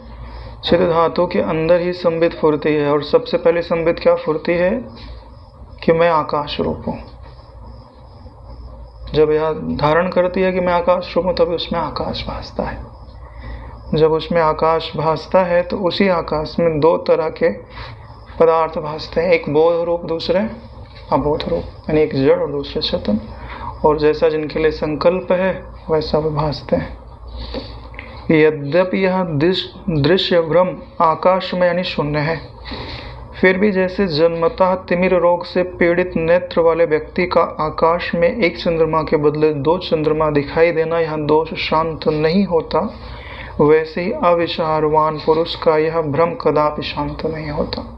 [SPEAKER 1] चिद धातु के अंदर ही संबित फुर्ती है। और सबसे पहले संबित क्या फुर्ती है कि मैं आकाश रूप हूँ। जब यह धारण करती है कि मैं आकाश रूप हूँ, तभी उसमें आकाश भासता है। जब उसमें आकाश भासता है तो उसी आकाश में 2 तरह के पदार्थ भासते हैं, एक बोध रूप, दूसरे अबोध रूप, यानी एक जड़ और दूसरे चेतन। और जैसा जिनके लिए संकल्प है वैसा वे भासते हैं। यद्यपि यह दृश्य भ्रम आकाश में यानी शून्य है, फिर भी जैसे जन्मतः तिमिर रोग से पीड़ित नेत्र वाले व्यक्ति का आकाश में एक चंद्रमा के बदले 2 चंद्रमा दिखाई देना यह दोष शांत नहीं होता, वैसे ही अविचारवान पुरुष का यह भ्रम कदापि शांत नहीं होता।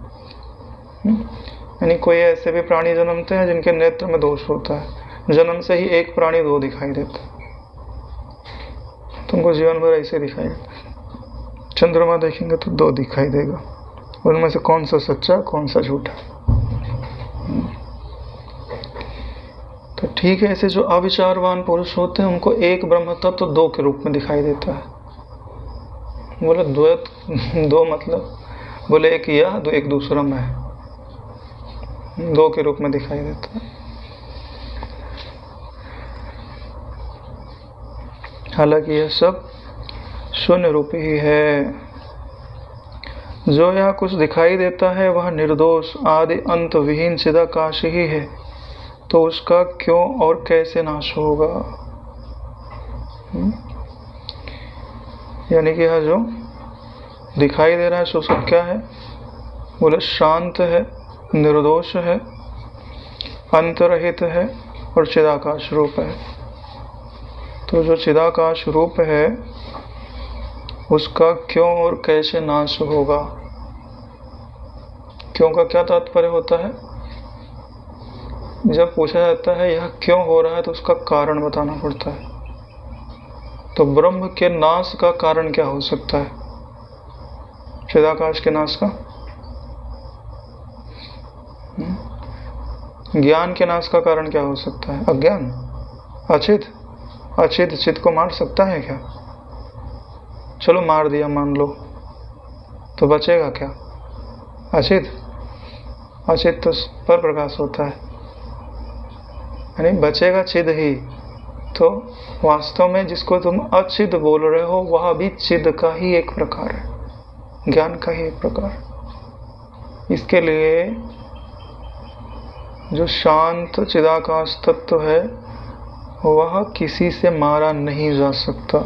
[SPEAKER 1] यानी कोई ऐसे भी प्राणी जन्मते हैं जिनके नेत्र में दोष होता है, जन्म से ही एक प्राणी 2 दिखाई देता है, तुमको जीवन भर ऐसे दिखाई देता। चंद्रमा देखेंगे तो 2 दिखाई देगा, उनमें से कौन सा सच्चा कौन सा झूठा। तो ठीक है, ऐसे जो अविचारवान पुरुष होते हैं उनको एक ब्रह्म तत्व तो 2 के रूप में दिखाई देता है। बोले द्वैत 2 मतलब बोले एक यह दो एक दूसरा मैं, 2 के रूप में दिखाई देता है। हालांकि यह सब शून्य रूप ही है। जो यह कुछ दिखाई देता है वह निर्दोष आदि अंत विहीन चिदाकाश ही है, तो उसका क्यों और कैसे नाश होगा? यानी कि यह जो दिखाई दे रहा है सो सब क्या है? बोले शांत है, निर्दोष है, अंतरहित है और चिदाकाश रूप है। तो जो चिदाकाश रूप है उसका क्यों और कैसे नाश होगा? क्यों का क्या तात्पर्य होता है? जब पूछा जाता है यह क्यों हो रहा है तो उसका कारण बताना पड़ता है। तो ब्रह्म के नाश का कारण क्या हो सकता है? चिदाकाश के नाश का, ज्ञान के नाश का कारण क्या हो सकता है? अज्ञान, अचित चित्त को मार सकता है क्या? चलो मार दिया मान लो, तो बचेगा क्या? अचित, अचित पर प्रकाश होता है, यानी बचेगा चिद ही। तो वास्तव में जिसको तुम अचिद बोल रहे हो वह भी चिद का ही एक प्रकार है, ज्ञान का ही एक प्रकार। इसके लिए जो शांत चिदाकाश तत्व है वह किसी से मारा नहीं जा सकता,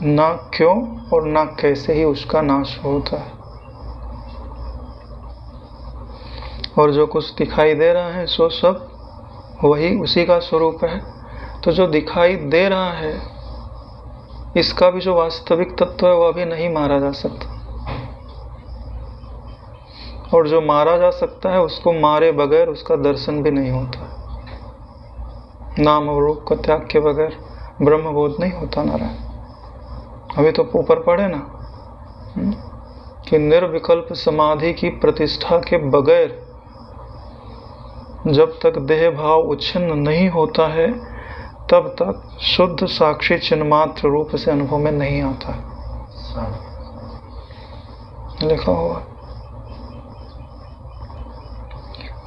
[SPEAKER 1] ना क्यों और ना कैसे ही उसका नाश होता है। और जो कुछ दिखाई दे रहा है सो सब वही उसी का स्वरूप है। तो जो दिखाई दे रहा है इसका भी जो वास्तविक तत्व है वह भी नहीं मारा जा सकता, और जो मारा जा सकता है उसको मारे बगैर उसका दर्शन भी नहीं होता। नाम और रूप का त्याग के बगैर ब्रह्मबोध नहीं होता नारायण। अभी तो ऊपर पढ़े ना कि निर्विकल्प समाधि की प्रतिष्ठा के बगैर जब तक देह भाव उच्छिन्न नहीं होता है तब तक शुद्ध साक्षी चिन्मात्र रूप से अनुभव में नहीं आता है, लिखा हुआ।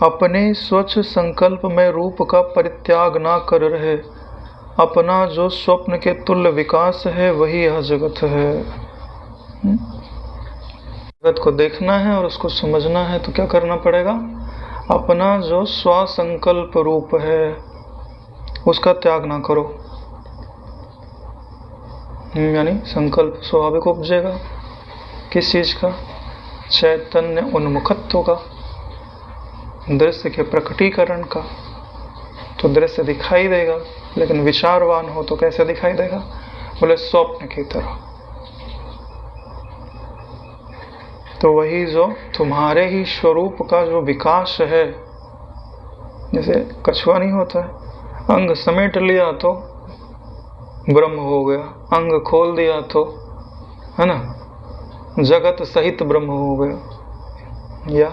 [SPEAKER 1] अपने स्वच्छ संकल्प में रूप का परित्याग ना कर रहे, अपना जो स्वप्न के तुल्य विकास है वही यह जगत है। जगत को देखना है और उसको समझना है तो क्या करना पड़ेगा? अपना जो स्वसंकल्प रूप है उसका त्याग ना करो, यानी संकल्प स्वाभाविक उपजेगा। किस चीज का? चैतन्य उन्मुखत्व का, दृश्य के प्रकटीकरण का। तो दृश्य दिखाई देगा, लेकिन विचारवान हो तो कैसे दिखाई देगा? बोले स्वप्न की तरह। तो वही जो तुम्हारे ही स्वरूप का जो विकास है, जैसे कछुआ नहीं होता है, अंग समेट लिया तो ब्रह्म हो गया, अंग खोल दिया तो है ना जगत सहित ब्रह्म हो गया, या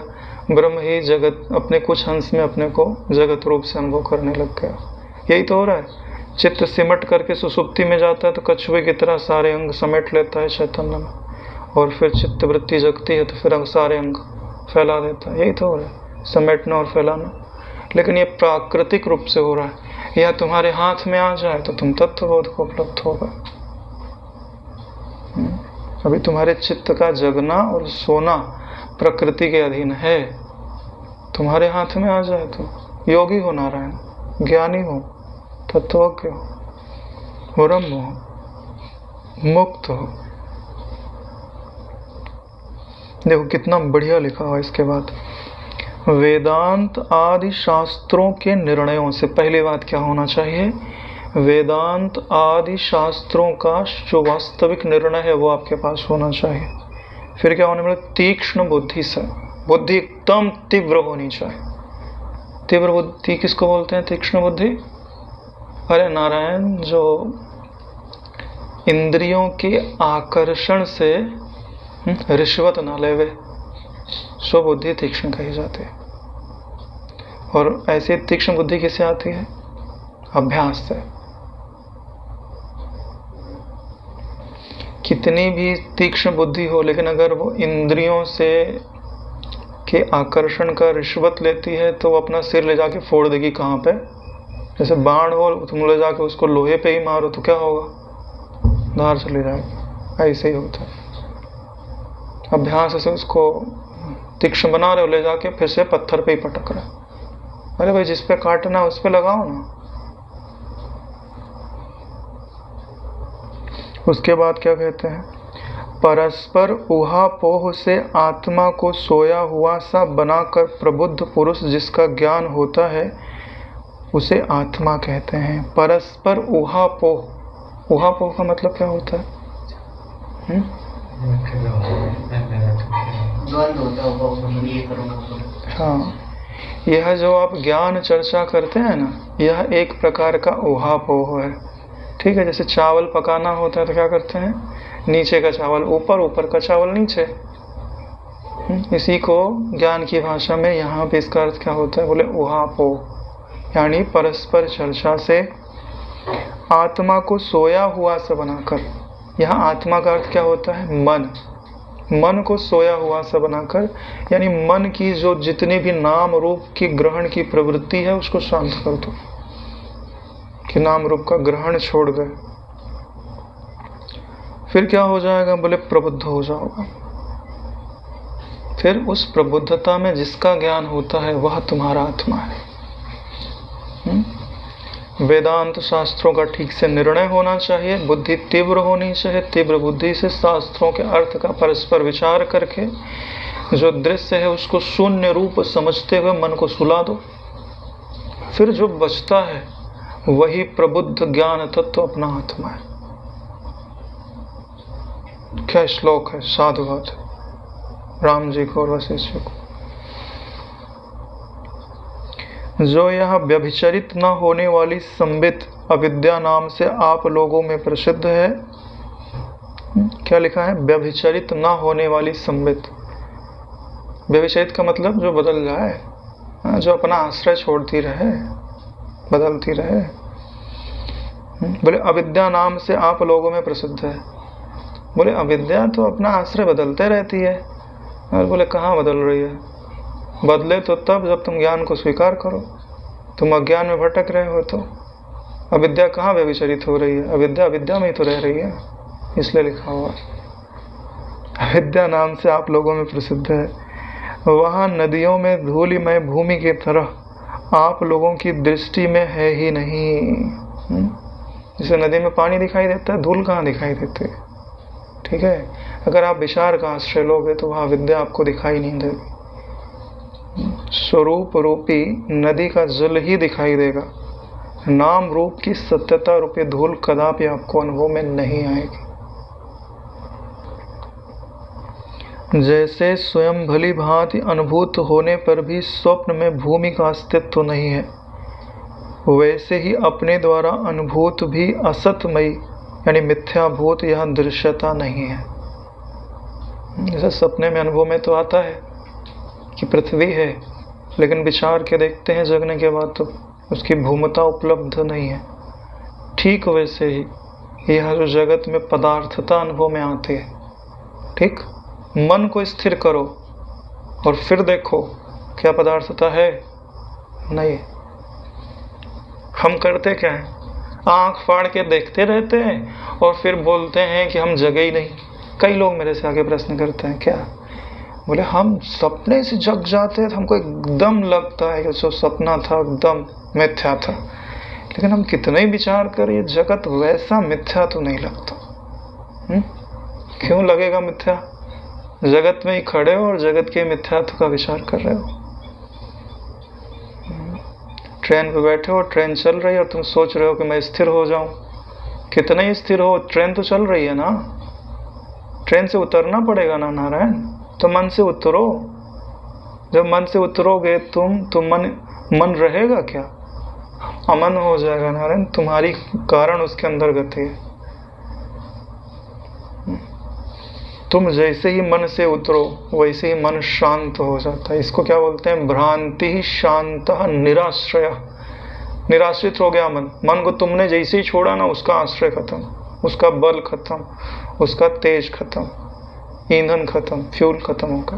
[SPEAKER 1] ब्रह्म ही जगत अपने कुछ अंश में अपने को जगत रूप से अनुभव करने लग गया। यही तो हो रहा है। चित्त सिमट करके सुसुप्ति में जाता है तो कछुए की तरह सारे अंग समेट लेता है चैतन्य में, और फिर चित्त वृत्ति जगती है तो फिर सारे अंग फैला देता है। यही तो हो रहा है, समेटना और फैलाना। लेकिन ये प्राकृतिक रूप से हो रहा है। यह तुम्हारे हाथ में आ जाए तो तुम तत्वबोध को उपलब्ध होगा। अभी तुम्हारे चित्त का जगना और सोना प्रकृति के अधीन है। तुम्हारे हाथ में आ जाए तो योगी हो नारायण, ज्ञानी हो, तत्वज्ञ हो, ब्रह्म हो, मुक्त हो। देखो कितना बढ़िया लिखा हुआ इसके बाद, वेदांत आदि शास्त्रों के निर्णयों से। पहली बात क्या होना चाहिए? वेदांत आदि शास्त्रों का जो वास्तविक निर्णय है वो आपके पास होना चाहिए। फिर क्या होने वाला? तीक्ष्ण बुद्धि से, बुद्धि एकदम तीव्र होनी चाहिए। तीव्र बुद्धि किसको बोलते हैं? तीक्ष्ण बुद्धि। अरे नारायण, जो इंद्रियों के आकर्षण से रिश्वत ना लेवे, सो बुद्धि तीक्ष्ण कही जाती है। और ऐसी तीक्ष्ण बुद्धि किसे आती है? अभ्यास से। कितनी भी तीक्ष्ण बुद्धि हो, लेकिन अगर वो इंद्रियों से के आकर्षण का रिश्वत लेती है तो वो अपना सिर ले जाके फोड़ देगी। कहाँ पे? जैसे बाण हो, तुम ले जाके उसको लोहे पे ही मारो तो क्या होगा? धार चली जाएगी। ऐसे ही होता है। अभ्यास से उसको तीक्ष्ण बना रहे हो, ले जाके फिर से पत्थर पे ही पटक रहे। अरे भाई, जिस पे काटना उस पे लगाओ ना। उसके बाद क्या कहते हैं? परस्पर ऊहापोह से आत्मा को सोया हुआ सा बनाकर प्रबुद्ध पुरुष जिसका ज्ञान होता है उसे आत्मा कहते हैं। परस्पर ऊहापोह। ऊहापोह का मतलब क्या होता है? हाँ, यह जो आप ज्ञान चर्चा करते हैं ना, यह एक प्रकार का ऊहापोह है। ठीक है, जैसे चावल पकाना होता है तो क्या करते हैं? नीचे का चावल ऊपर, ऊपर का चावल नीचे। इसी को ज्ञान की भाषा में यहाँ पे इसका अर्थ क्या होता है? बोले ऊहापोह, यानी परस्पर चर्चा से आत्मा को सोया हुआ सा बनाकर। यहाँ आत्मा का अर्थ क्या होता है? मन। मन को सोया हुआ सा बनाकर, यानी मन की जो जितनी भी नाम रूप की ग्रहण की प्रवृत्ति है उसको शांत कर दो, कि नाम रूप का ग्रहण छोड़ गए। फिर क्या हो जाएगा? बोले प्रबुद्ध हो जाओगा। फिर उस प्रबुद्धता में जिसका ज्ञान होता है वह तुम्हारा आत्मा है। वेदांत शास्त्रों का ठीक से निर्णय होना चाहिए, बुद्धि तीव्र होनी चाहिए। तीव्र बुद्धि से शास्त्रों के अर्थ का परस्पर विचार करके जो दृश्य है उसको शून्य रूप समझते हुए मन को सुला दो। फिर जो बचता है वही प्रबुद्ध ज्ञान तत्व अपना आत्मा है। क्या श्लोक है, साधुवाद राम जी को और वशिष्ठ को। जो यह व्यभिचरित न होने वाली संबित अविद्या नाम से आप लोगों में प्रसिद्ध है। क्या लिखा है? व्यभिचरित न होने वाली संबित। व्यभिचरित का मतलब जो बदल जाए, जो अपना आश्रय छोड़ती रहे, बदलती रहे। बोले अविद्या नाम से आप लोगों में प्रसिद्ध है। बोले अविद्या तो अपना आश्रय बदलते रहती है। और बोले कहाँ बदल रही है? बदले तो तब जब तुम ज्ञान को स्वीकार करो। तुम अज्ञान में भटक रहे हो तो अविद्या कहाँ व्यभिचरित हो रही है? अविद्या अविद्या में ही तो रह रही है, इसलिए लिखा हुआ अविद्या नाम से आप लोगों में प्रसिद्ध है। वहाँ नदियों में धूलिमय भूमि की तरह आप लोगों की दृष्टि में है ही नहीं। जैसे नदी में पानी दिखाई देता है, धूल कहाँ दिखाई देती है? ठीक है, अगर आप विचार का आश्रय लोगे तो वहाँ विद्या आपको दिखाई नहीं देगी। स्वरूप रूपी नदी का जल ही दिखाई देगा, नाम रूप की सत्यता रूपी धूल कदापि आपको अनुभव में नहीं आएगी। जैसे स्वयं भली भांति अनुभूत होने पर भी स्वप्न में भूमि का अस्तित्व नहीं है, वैसे ही अपने द्वारा अनुभूत भी असतमयी यानी मिथ्याभूत यह दृश्यता नहीं है। जैसे सपने में अनुभव में तो आता है कि पृथ्वी है, लेकिन विचार के देखते हैं जगने के बाद तो उसकी भूमता उपलब्ध नहीं है। ठीक वैसे ही यह जो जगत में पदार्थता अनुभव में आती है, ठीक, मन को स्थिर करो और फिर देखो क्या पदार्थता है? नहीं। हम करते क्या है? आंख फाड़ के देखते रहते हैं और फिर बोलते हैं कि हम जगे ही नहीं। कई लोग मेरे से आगे प्रश्न करते हैं, क्या? बोले हम सपने से जग जाते हैं तो हमको एकदम लगता है कि जो सपना था एकदम मिथ्या था, लेकिन हम कितना ही विचार करें जगत वैसा मिथ्या तो नहीं लगता। क्यों लगेगा मिथ्या? जगत में ही खड़े हो और जगत के मिथ्यात्व का विचार कर रहे हो। ट्रेन पे बैठे हो, ट्रेन चल रही है और तुम सोच रहे हो कि मैं स्थिर हो जाऊं। कितना ही स्थिर हो, ट्रेन तो चल रही है ना। ट्रेन से उतरना पड़ेगा ना नारायण, तो मन से उतरो। जब मन से उतरोगे तुम तो मन रहेगा क्या? अमन हो जाएगा नारायण। तुम्हारी कारण उसके अंदर गति है। तुम जैसे ही मन से उतरो वैसे ही मन शांत हो जाता है। इसको क्या बोलते हैं? भ्रांति शांत निराश्रय। निराश्रित हो गया मन। मन को तुमने जैसे ही छोड़ा ना, उसका आश्रय खत्म, उसका बल खत्म, उसका तेज खत्म, ईंधन खत्म, फ्यूल खत्म होकर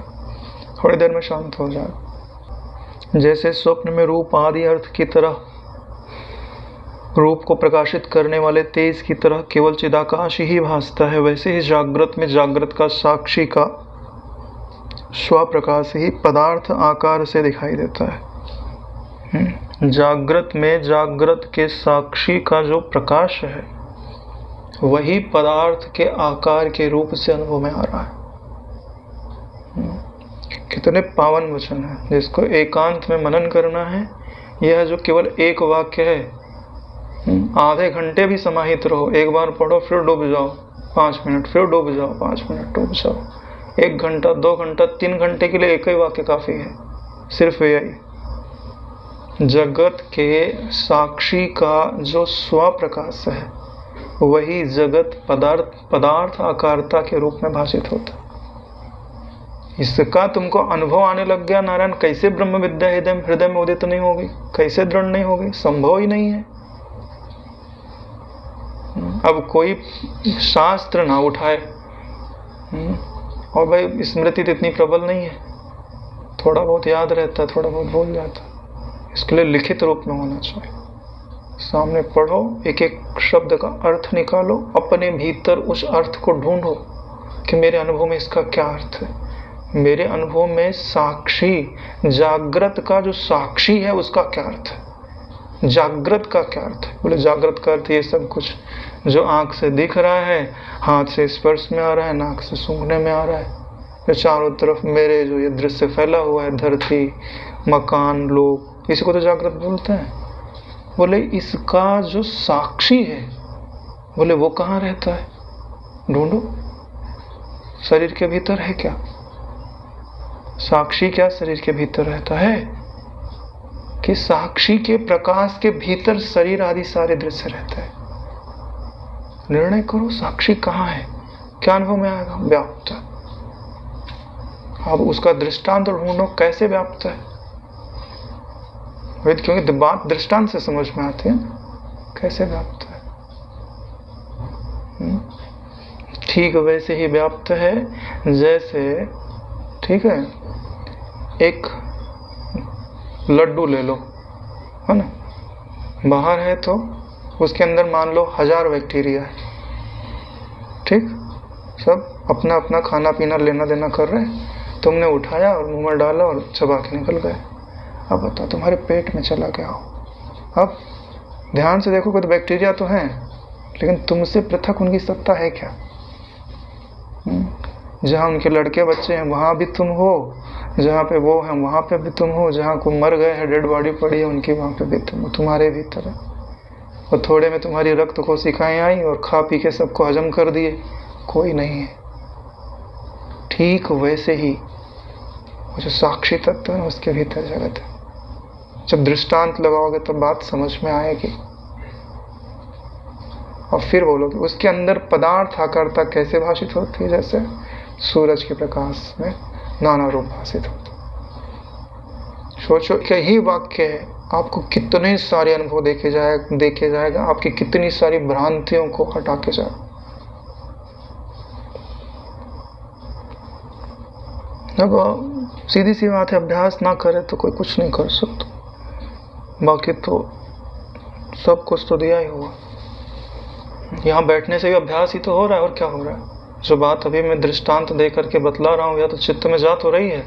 [SPEAKER 1] थोड़ी देर में शांत हो जाए। जैसे स्वप्न में रूप आदि अर्थ की तरह रूप को प्रकाशित करने वाले तेज की तरह केवल चिदाकाश ही भासता है, वैसे ही जागृत में जागृत का साक्षी का स्वप्रकाश ही पदार्थ आकार से दिखाई देता है। जागृत में जागृत के साक्षी का जो प्रकाश है वही पदार्थ के आकार के रूप से अनुभव में आ रहा है। कितने पावन वचन है, जिसको एकांत में मनन करना है। यह जो केवल एक वाक्य है, आधे घंटे भी समाहित रहो, एक बार पढ़ो फिर डूब जाओ 5 मिनट, फिर डूब जाओ 5 मिनट, डूब जाओ 1 घंटा 2 घंटा 3 घंटे के लिए एक ही वाक्य काफी है। सिर्फ यही जगत के साक्षी का जो स्वप्रकाश है वही जगत पदार्थ आकारता के रूप में भाषित होता है। इसका तुमको अनुभव आने लग गया नारायण, कैसे ब्रह्म विद्या हृदय में उदित नहीं होगी? कैसे दृढ़ नहीं होगी? संभव ही नहीं है। अब कोई शास्त्र ना उठाए, और भाई स्मृति तो इतनी प्रबल नहीं है, थोड़ा बहुत याद रहता है, थोड़ा बहुत भूल जाता है। इसके लिए लिखित रूप में होना चाहिए। सामने पढ़ो, एक एक शब्द का अर्थ निकालो, अपने भीतर उस अर्थ को ढूंढो कि मेरे अनुभव में इसका क्या अर्थ है। मेरे अनुभव में साक्षी, जागृत का जो साक्षी है उसका क्या अर्थ है, जागृत का क्या अर्थ है। बोले जागृत का अर्थ ये सब कुछ जो आंख से दिख रहा है, हाथ से स्पर्श में आ रहा है, नाक से सूंघने में आ रहा है, जो चारों तरफ मेरे जो ये दृश्य फैला हुआ है, धरती, मकान, लोग, इसी को तो जागृत बोलते हैं। बोले इसका जो साक्षी है, बोले वो कहाँ रहता है, ढूंढो। शरीर के भीतर है क्या? साक्षी क्या शरीर के भीतर रहता है कि साक्षी के प्रकाश के भीतर शरीर आदि सारे दृश्य रहते हैं? निर्णय करो, साक्षी कहाँ है, क्या अनुभव में आएगा? व्याप्त। अब उसका दृष्टांत ढूंढो, कैसे व्याप्त है, क्योंकि बात दृष्टांत से समझ में आती है, कैसे व्याप्त है। ठीक वैसे ही व्याप्त है जैसे, ठीक है, एक लड्डू ले लो, है ना, बाहर है तो उसके अंदर मान लो 1000 बैक्टीरिया है, ठीक, सब अपना अपना खाना पीना लेना देना कर रहे हैं, तुमने उठाया और मुंह में डाला और चबा के निकल गए। अब बताओ, तुम्हारे पेट में चला गया हो। अब ध्यान से देखोगे तो बैक्टीरिया तो हैं, लेकिन तुमसे पृथक उनकी सत्ता है क्या? जहाँ उनके लड़के बच्चे हैं वहाँ भी तुम हो, जहाँ पे वो हैं वहाँ पे भी तुम हो, जहाँ को मर गए हैं, डेड बॉडी पड़ी है उनकी, वहाँ पे भी तुम हो, तुम्हारे भीतर है। और थोड़े में तुम्हारी रक्त कोशिकाएं आई और खा पी के सबको हजम कर दिए, कोई नहीं है। ठीक वैसे ही वो जो साक्षी तत्व है उसके भीतर जगत है। जब दृष्टांत लगाओगे तो बात समझ में आएगी और फिर बोलोगे उसके अंदर पदार्थ आकारता कैसे भाषित होती है, जैसे सूरज के प्रकाश में नाना रूप भाषित होता। सोचो कि यही वाक्य है, आपको कितने सारे अनुभव देखे जाएगा, आपकी कितनी सारी भ्रांतियों को हटा के जाएगा। अब सीधी सी बात है, अभ्यास ना करे तो कोई कुछ नहीं कर सकता। बाकी तो सब कुछ तो दिया ही हुआ। यहाँ बैठने से भी अभ्यास ही तो हो रहा है, और क्या हो रहा है। जो बात अभी मैं दृष्टांत दे करके बतला रहा हूँ या तो चित्त में जा तो रही है।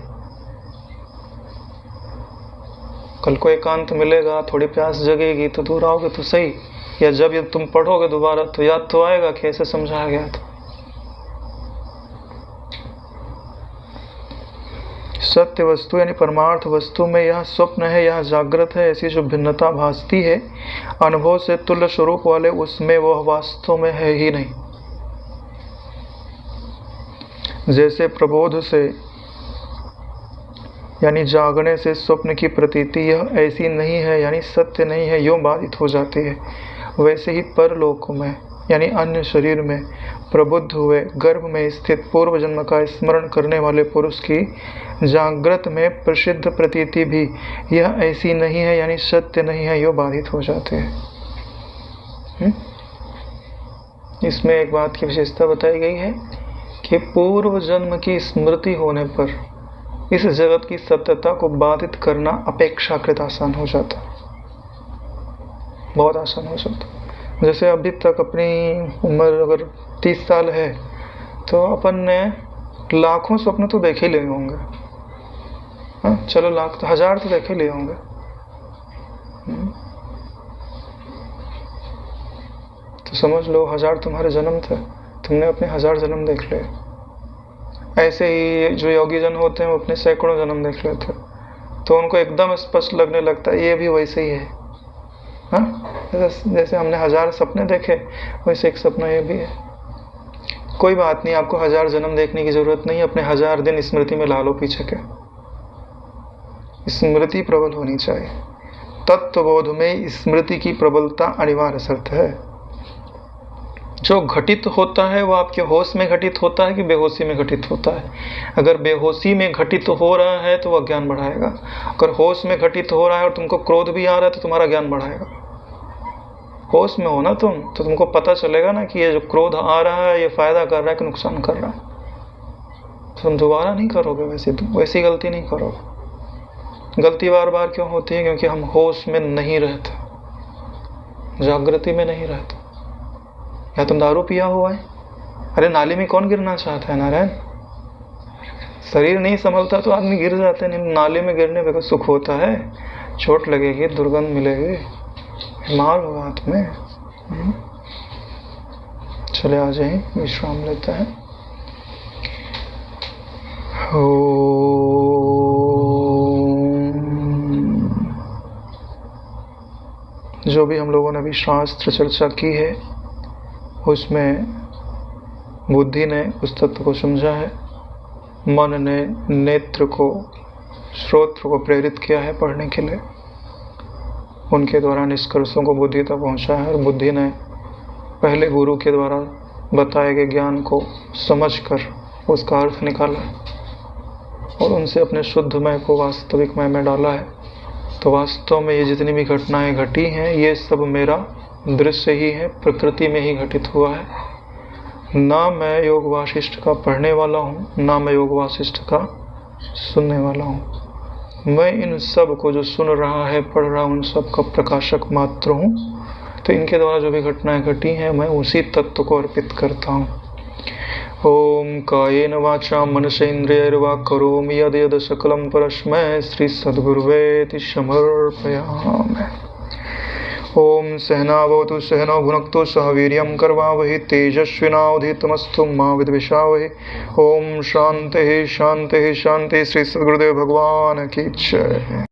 [SPEAKER 1] कल को एकांत मिलेगा, थोड़ी प्यास जगेगी तो दूर आओगे तो सही, या जब ये तुम पढ़ोगे दोबारा तो याद तो आएगा कि ऐसे समझाया गया था। सत्य वस्तु यानी परमार्थ वस्तु में यह स्वप्न है, यह जागृत है, ऐसी जो भिन्नता भासती है अनुभव से तुल्य स्वरूप वाले, उसमें वह वास्तव में है ही नहीं। जैसे प्रबोध से यानी जागने से स्वप्न की प्रतीति यह ऐसी नहीं है यानी सत्य नहीं है यूं बाधित हो जाती है, वैसे ही परलोक में यानी अन्य शरीर में प्रबुद्ध हुए गर्भ में स्थित पूर्व जन्म का स्मरण करने वाले पुरुष की जागृत में प्रसिद्ध प्रतीति भी यह ऐसी नहीं है यानी सत्य नहीं है यूं बाधित हो जाते हैं। इसमें एक बात की विशेषता बताई गई है कि पूर्व जन्म की स्मृति होने पर इस जगत की सत्यता को बाधित करना अपेक्षाकृत आसान हो जाता, बहुत आसान हो जाता। जैसे अभी तक अपनी उम्र अगर 30 साल है तो अपन ने लाखों स्वप्न तो देखे लिए होंगे, हाँ चलो लाख तो 1000 तो देखे लिए होंगे। तो समझ लो 1000 तुम्हारे जन्म थे, तुमने अपने 1000 जन्म देख लिए। ऐसे ही जो योगी जन होते हैं वो अपने सैकड़ों जन्म देख लेते, तो उनको एकदम स्पष्ट लगने लगता है ये भी वैसे ही है। हाँ जैसे हमने 1000 सपने देखे वैसे एक सपना ये भी है। कोई बात नहीं, आपको 1000 जन्म देखने की जरूरत नहीं, अपने 1000 दिन स्मृति में ला लो पीछे के। स्मृति प्रबल होनी चाहिए। तत्वबोध में स्मृति की प्रबलता अनिवार्य शर्त है। जो घटित होता है वो आपके होश में घटित होता है कि बेहोशी में घटित होता है। अगर बेहोशी में घटित हो रहा है तो वह ज्ञान बढ़ाएगा, अगर होश में घटित हो रहा है और तुमको क्रोध भी आ रहा है तो तुम्हारा ज्ञान बढ़ाएगा। होश में हो ना तुम तो तुमको पता चलेगा ना कि ये जो क्रोध आ रहा है ये फायदा कर रहा है कि नुकसान कर रहा है। तुम दोबारा नहीं करोगे, वैसी गलती नहीं करोगे। गलती बार बार क्यों होती है? क्योंकि हम होश में नहीं रहते, जागृति में नहीं रहते। या तुम दारू पिया हुआ है, अरे नाली में कौन गिरना चाहता है नारायण? शरीर नहीं संभलता तो आदमी गिर जाते हैं। नाली में गिरने पे कोई सुख होता है? चोट लगेगी, दुर्गंध मिलेगी, बीमार होगा तुम्हें। चले आ जाए, विश्राम लेते हैं। जो भी हम लोगों ने अभी शास्त्र चर्चा की है उसमें बुद्धि ने उस तत्व को समझा है, मन ने नेत्र को, श्रोत्र को प्रेरित किया है पढ़ने के लिए, उनके द्वारा निष्कर्षों को बुद्धि तक पहुंचा है, और बुद्धि ने पहले गुरु के द्वारा बताए गए ज्ञान को समझकर उसका अर्थ निकाला और उनसे अपने शुद्धमय को वास्तविकमय में डाला है। तो वास्तव में ये जितनी भी घटनाएं घटी हैं ये सब मेरा दृश्य ही है, प्रकृति में ही घटित हुआ है। ना मैं योग वासिष्ठ का पढ़ने वाला हूँ, ना मैं योग वासिष्ठ का सुनने वाला हूँ। मैं इन सब को जो सुन रहा है, पढ़ रहा हूँ, उन सब का प्रकाशक मात्र हूँ। तो इनके द्वारा जो भी घटनाएं घटी हैं मैं उसी तत्व को अर्पित करता हूँ। ओम कायेन वाचा मनसेन्द्रियैर्वा करोमि यद् यद् सकलं परस्मै श्री सद्गुरुवेति समर्पयामि। ओम सहनावतु सहनौ भुनक्तु सह वीर्यं करवावहै तेजस्विनावधीतमस्तु मा विद्विषावहै। ओम शांति शांति शांति। श्री सद्गुरुदेव भगवान की जय।